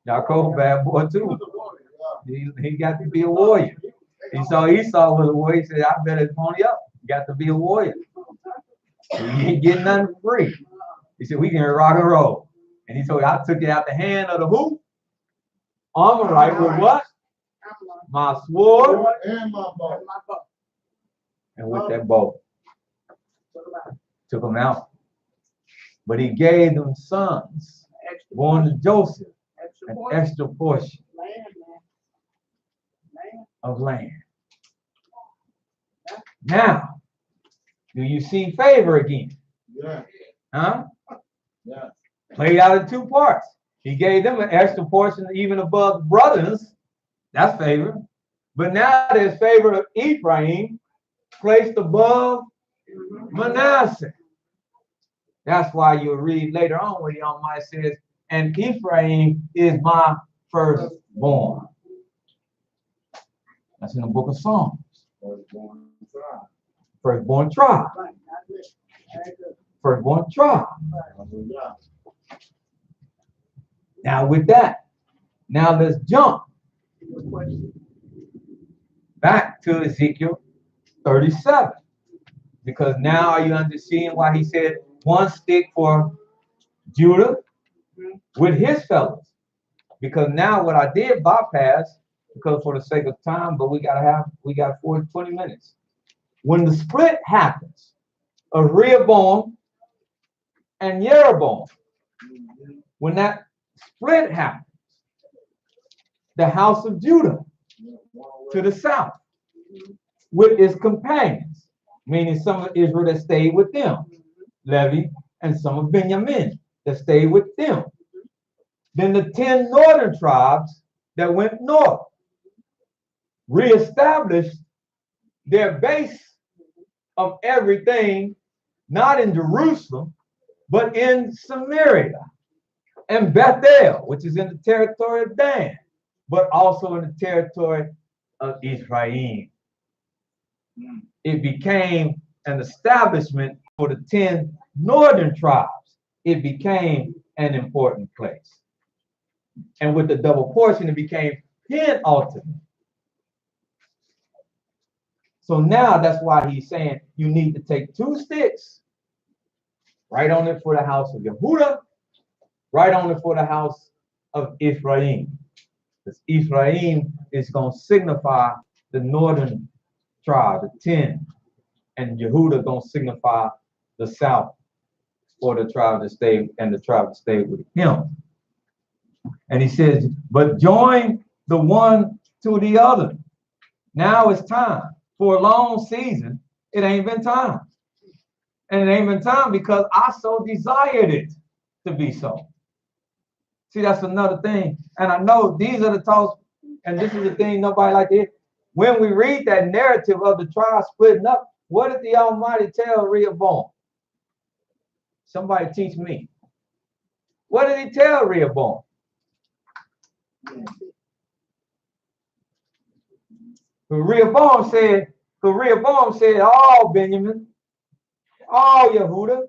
Yaakov, bad boy too. He got to be a warrior. He saw Esau was a warrior. He said, I better pony up. You got to be a warrior. You ain't getting nothing free. He said, we can rock and roll. And he told, I took it out the hand of the who? Amorite with what? My sword And my bow. and with that bow. Took them out. But he gave them sons born to Joseph, an extra portion of land. Now, do you see favor again? Yeah. Huh? Yeah. Played out in two parts. He gave them an extra portion even above the brothers. That's favor. But now there's favor of Ephraim placed above Manasseh. That's why you'll read later on where the Almighty says, and Ephraim is my firstborn. That's in the book of Psalms. Firstborn tribe. Firstborn tribe. Now with that, now let's jump back to Ezekiel 37. Because now are you understanding why he said one stick for Judah with his fellows? Because now what I did bypass, because for the sake of time, but we got 20 minutes. When the split happens of Rehoboam and Jeroboam, when that split happens, the house of Judah to the south with its companions, meaning some of Israel that stayed with them, Levi, and some of Benjamin that stayed with them. Then the 10 northern tribes that went north reestablished their base of everything, not in Jerusalem, but in Samaria and Bethel, which is in the territory of Dan, but also in the territory of Ephraim. It became an establishment for the 10 northern tribes. It became an important place. And with the double portion, it became penultimate. So now that's why he's saying you need to take 2 sticks, right on it for the house of Yehudah, right on it for the house of Ephraim. Because Ephraim is going to signify the northern tribe, the 10, and Yehudah going to signify the south, or the tribe that stayed, and the tribe that stayed with him. And he says, but join the one to the other. Now it's time. For a long season, it ain't been time. And it ain't been time because I so desired it to be so. See, that's another thing. And I know these are the talks, and this is the thing nobody like to hear. When we read that narrative of the tribe splitting up, what did the Almighty tell Rehoboam? Somebody teach me. What did he tell Rehoboam? Rehoboam said, all Benjamin, all Yehuda,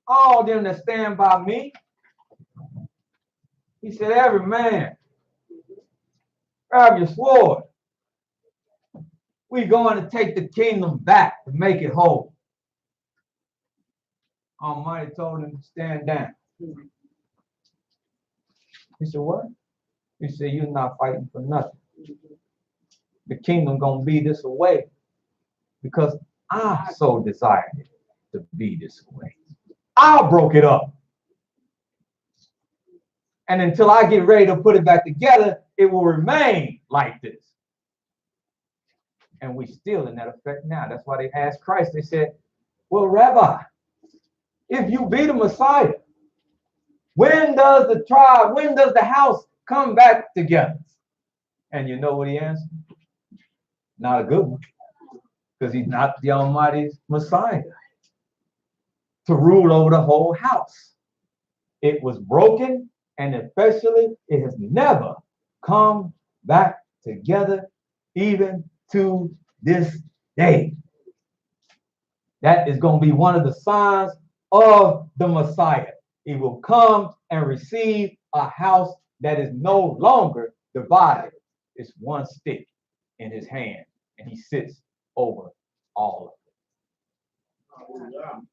all them that stand by me. He said, every man, grab your sword. We're going to take the kingdom back to make it whole. Almighty told him to stand down. He said, what? He said, you're not fighting for nothing. The kingdom gonna be this way because I so desired it to be this way. I broke it up. And until I get ready to put it back together, it will remain like this. And we still in that effect now. That's why they asked Christ, they said, well, Rabbi, if you be the Messiah, when does the house come back together? And you know what he answered? Not a good one, because he's not the Almighty's Messiah to rule over the whole house. It was broken, and especially it has never come back together, even to this day. That is going to be one of the signs of the Messiah. He will come and receive a house that is no longer divided. It's one stick in his hand, and he sits over all of it.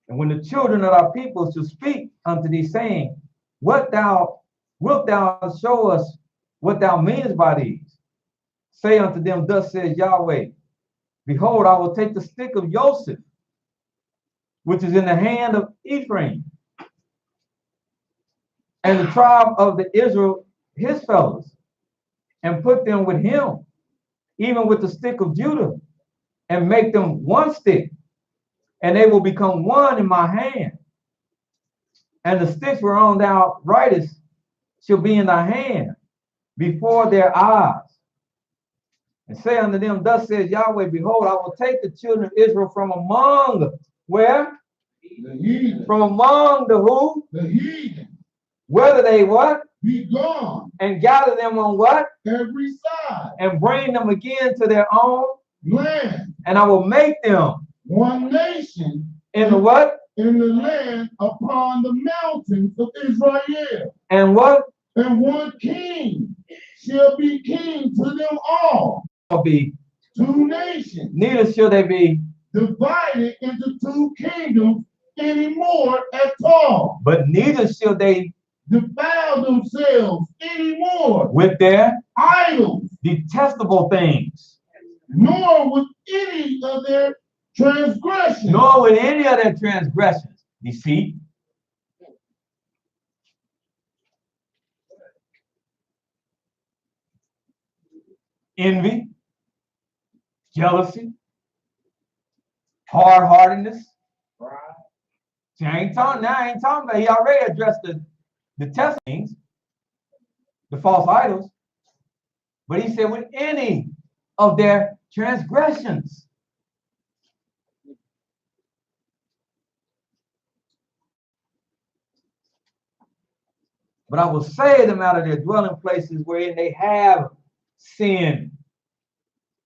And when the children of our people shall speak unto thee, saying, wilt thou show us what thou meanest by these? Say unto them, thus says Yahweh, behold, I will take the stick of Joseph, which is in the hand of Ephraim, and the tribe of the Israel, his fellows, and put them with him, even with the stick of Judah, and make them one stick, and they will become one in my hand. And the sticks whereon thou writest shall be in thy hand before their eyes. And say unto them, thus says Yahweh, behold, I will take the children of Israel from among, where? The heathen. From among the who? The heathen. Whether they what? Be gone. And gather them on what? Every side. And bring them again to their own Land. And I will make them one nation. in the what? In the land upon the mountains of Israel. And what? And one king shall be king to them all. Shall be two nations. Neither shall they be divided into two kingdoms anymore at all. But neither shall they defile themselves anymore with their idols, detestable things, nor with any of their transgressions, nor with any of their transgressions, deceit, envy, jealousy, hard-heartedness. See, I ain't talking about, he already addressed the test things, the false idols, but he said with any of their transgressions. But I will save them out of their dwelling places wherein they have sinned,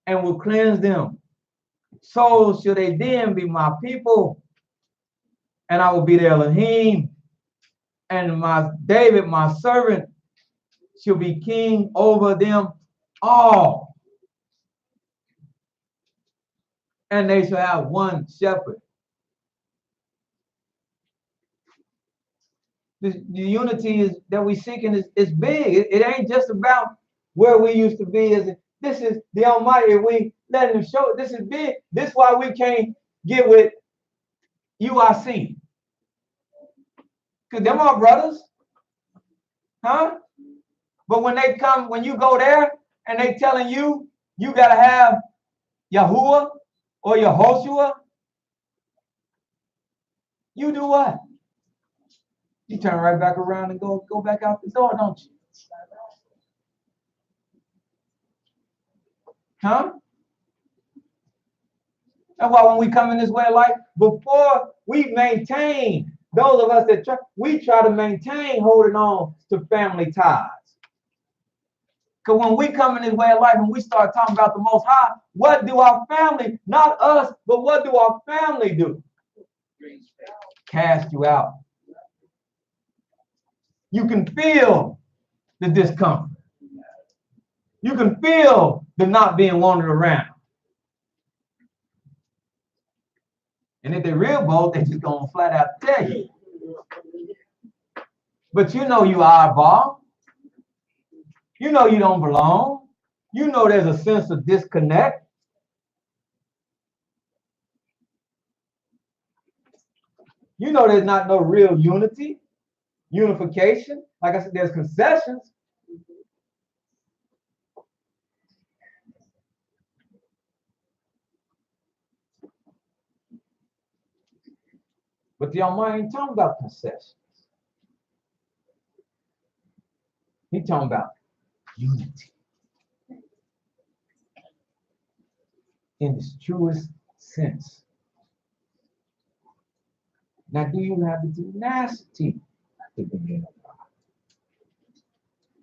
and will cleanse them. So shall they then be my people, and I will be their Elohim, and my David, my servant, shall be king over them all. And they shall have one shepherd. The unity is that we seeking is big. It ain't just about where we used to be. This is the Almighty. We letting him show it. This is big. This is why we can't get with UIC. Because them are brothers. Huh? But when they come, when you go there and they telling you, you got to have Yahuwah or Yehoshua, you do what? You turn right back around and go back out the door, don't you? Huh? That's why when we come in this way of life, before we maintain, those of us that we try to maintain holding on to family ties. Because when we come in this way of life and we start talking about the Most High, what do our family, not us, but what do our family do? Cast you out. You can feel the discomfort. You can feel the not being wanted around. And if they're real bold, they're just gonna flat out tell you. But you know you eyeball. You know you don't belong. You know there's a sense of disconnect. You know there's not no real unity, unification. Like I said, there's concessions. But the Almighty ain't talking about concessions. He's talking about unity. In its truest sense. Now, do you have the tenacity to begin a God?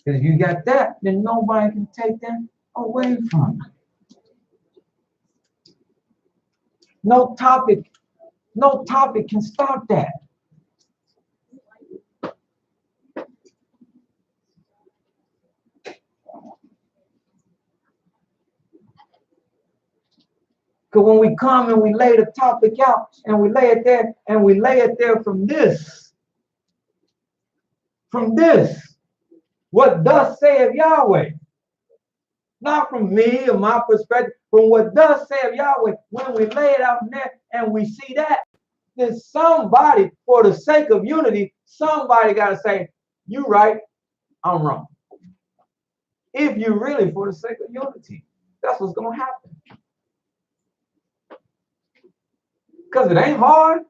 Because if you got that, then nobody can take that away from you. No topic can stop that. Because when we come and we lay the topic out and we lay it there and we lay it there from this, what thus saith Yahweh, not from me or my perspective, from what thus saith Yahweh, when we lay it out there and we see that, then somebody, for the sake of unity, somebody got to say, you right, I'm wrong. If you really for the sake of unity, that's what's going to happen. Because it ain't hard.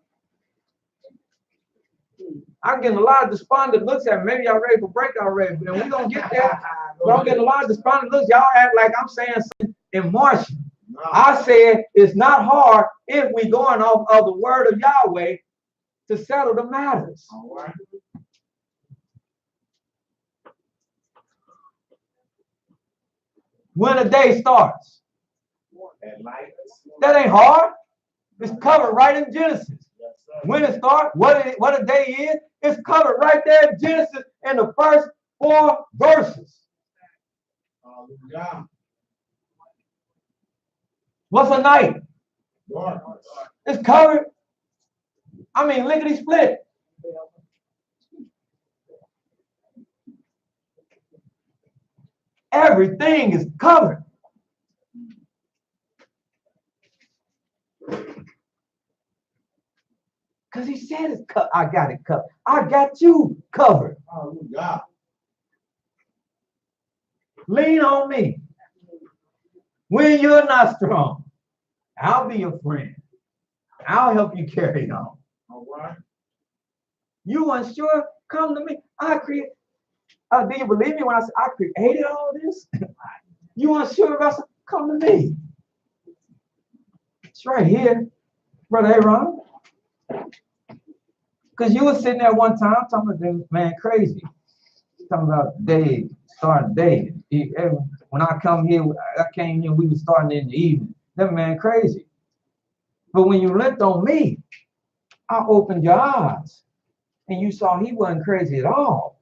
I'm getting a lot of despondent looks at me. Maybe y'all ready for break already, but we're going to get there. But I'm getting a lot of despondent looks. Y'all act like I'm saying something in Martian. No. I said it's not hard if we going off of the word of Yahweh to settle the matters. All right. When a day starts. That ain't hard. It's covered right in Genesis. When it starts, what a day is, it's covered right there in Genesis in the first 4 verses. What's a night? It's covered. I mean, lickety split. Everything is covered. Because he said it's covered. I got it covered. I got you covered. Oh, God. Lean on me. When you're not strong, I'll be your friend. I'll help you carry on. All right. You unsure? Come to me. Do you believe me when I say I created all this? You unsure about something? Come to me. It's right here, Brother Aaron. Because you were sitting there one time talking about this man crazy. Talking about day, starting day. When I came here, we were starting in the evening. That man crazy. But when you looked on me, I opened your eyes. And you saw he wasn't crazy at all.